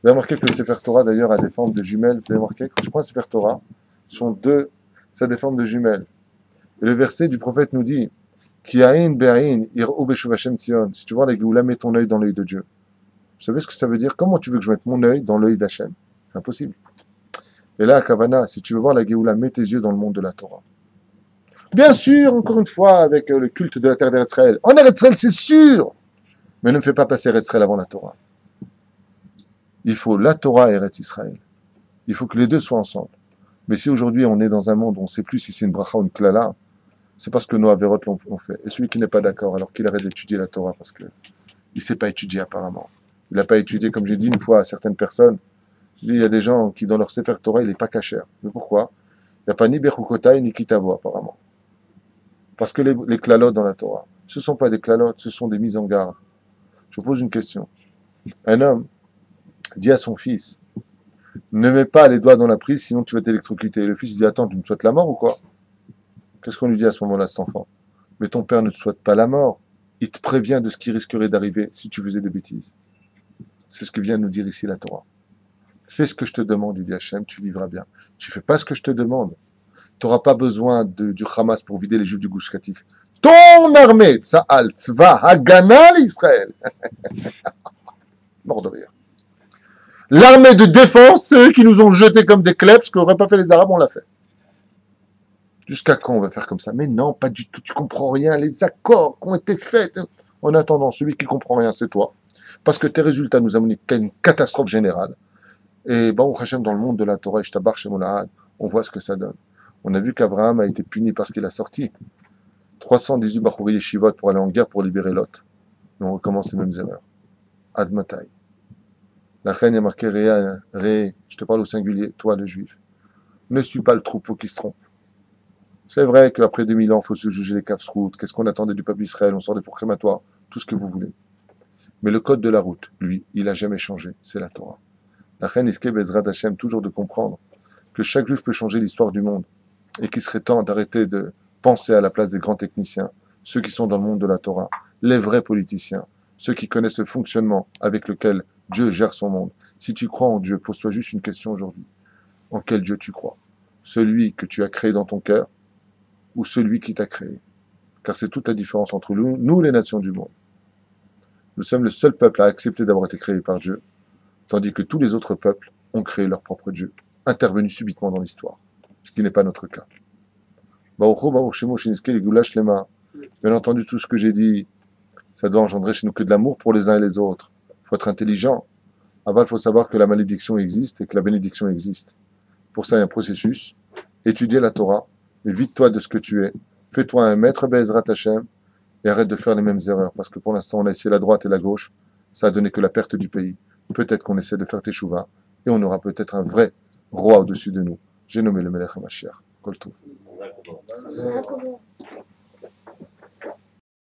vous avez remarqué que le Sefer Torah, d'ailleurs, a des formes de jumelles. Vous avez remarqué, quand je prends un Sefer Torah, ça a des formes de jumelles. Et le verset du prophète nous dit, Ki ha'in be'ain ir'u beshuv Hashem Tzion. Si tu vois la Géoula, mets ton œil dans l'œil de Dieu. Vous savez ce que ça veut dire? Comment tu veux que je mette mon œil dans l'œil d'Hachem? C'est impossible. Et là, à Kavana, si tu veux voir la Géoula, mets tes yeux dans le monde de la Torah. Bien sûr, encore une fois, avec le culte de la terre d'Eretz Israël. En Eretz Israël, c'est sûr! Mais ne me fais pas passer Eretz Israël avant la Torah. Il faut la Torah et Eretz Israël. Il faut que les deux soient ensemble. Mais si aujourd'hui on est dans un monde où on ne sait plus si c'est une bracha ou une klala, c'est parce que nos avérotes l'ont fait. Et celui qui n'est pas d'accord, alors qu'il arrête d'étudier la Torah, parce qu'il ne sait pas étudier apparemment. Il n'a pas étudié, comme j'ai dit une fois à certaines personnes, il y a des gens qui dans leur Sefer Torah, il n'est pas kasher. Mais pourquoi? Il n'y a pas ni Bechukotai ni Kitavo apparemment. Parce que les klalotes dans la Torah, ce ne sont pas des klalotes, ce sont des mises en garde. Je vous pose une question. Un homme dit à son fils, ne mets pas les doigts dans la prise, sinon tu vas t'électrocuter. Et le fils dit, attends, tu me souhaites la mort ou quoi? Qu'est-ce qu'on lui dit à ce moment-là, cet enfant? Mais ton père ne te souhaite pas la mort. Il te prévient de ce qui risquerait d'arriver si tu faisais des bêtises. C'est ce que vient nous dire ici la Torah. Fais ce que je te demande, il dit Hachem, tu vivras bien. Tu fais pas ce que je te demande. Tu n'auras pas besoin du Hamas pour vider les Juifs du Gush Katif. Ton armée, Tzahal, Tzva, Hagana l'Israël. Mort de rire. L'armée de défense, ceux qui nous ont jetés comme des klebs, ce qu'auraient pas fait les Arabes, on l'a fait. Jusqu'à quand on va faire comme ça? Mais non, pas du tout, tu comprends rien. Les accords qui ont été faits. En attendant, celui qui comprend rien, c'est toi. Parce que tes résultats nous amènent à une catastrophe générale. Et Baruch Hashem, dans le monde de la Torah, Ishtabar Shemolahad, on voit ce que ça donne. On a vu qu'Abraham a été puni parce qu'il a sorti 318 Bachouri Yeshivot pour aller en guerre pour libérer Lot. Mais on recommence les mêmes erreurs. Admatai. La reine est marquée Ré, je te parle au singulier, toi le juif. Ne suis pas le troupeau qui se trompe. C'est vrai qu'après 2000 ans, il faut se juger les kafsroutes. Qu'est-ce qu'on attendait du peuple Israël? On sort des fours crématoires, tout ce que vous voulez. Mais le code de la route, lui, il n'a jamais changé. C'est la Torah. La reine Iske Bezrat Hashem, toujours de comprendre que chaque juif peut changer l'histoire du monde et qu'il serait temps d'arrêter de penser à la place des grands techniciens, ceux qui sont dans le monde de la Torah, les vrais politiciens, ceux qui connaissent le fonctionnement avec lequel Dieu gère son monde. Si tu crois en Dieu, pose-toi juste une question aujourd'hui. En quel Dieu tu crois? Celui que tu as créé dans ton cœur ou celui qui t'a créé? Car c'est toute la différence entre nous, les nations du monde. Nous sommes le seul peuple à accepter d'avoir été créé par Dieu, tandis que tous les autres peuples ont créé leur propre Dieu, intervenu subitement dans l'histoire, ce qui n'est pas notre cas. Bien entendu, tout ce que j'ai dit, ça doit engendrer chez nous que de l'amour pour les uns et les autres. Il faut être intelligent. Avant, il faut savoir que la malédiction existe et que la bénédiction existe. Pour ça, il y a un processus. Étudier la Torah, évite-toi de ce que tu es. Fais-toi un maître Be'ezrat Hashem et arrête de faire les mêmes erreurs. Parce que pour l'instant, on a essayé la droite et la gauche. Ça a donné que la perte du pays. Peut-être qu'on essaie de faire Teshuvah et on aura peut-être un vrai roi au-dessus de nous. J'ai nommé le Melech HaMashiach. Kol Tov.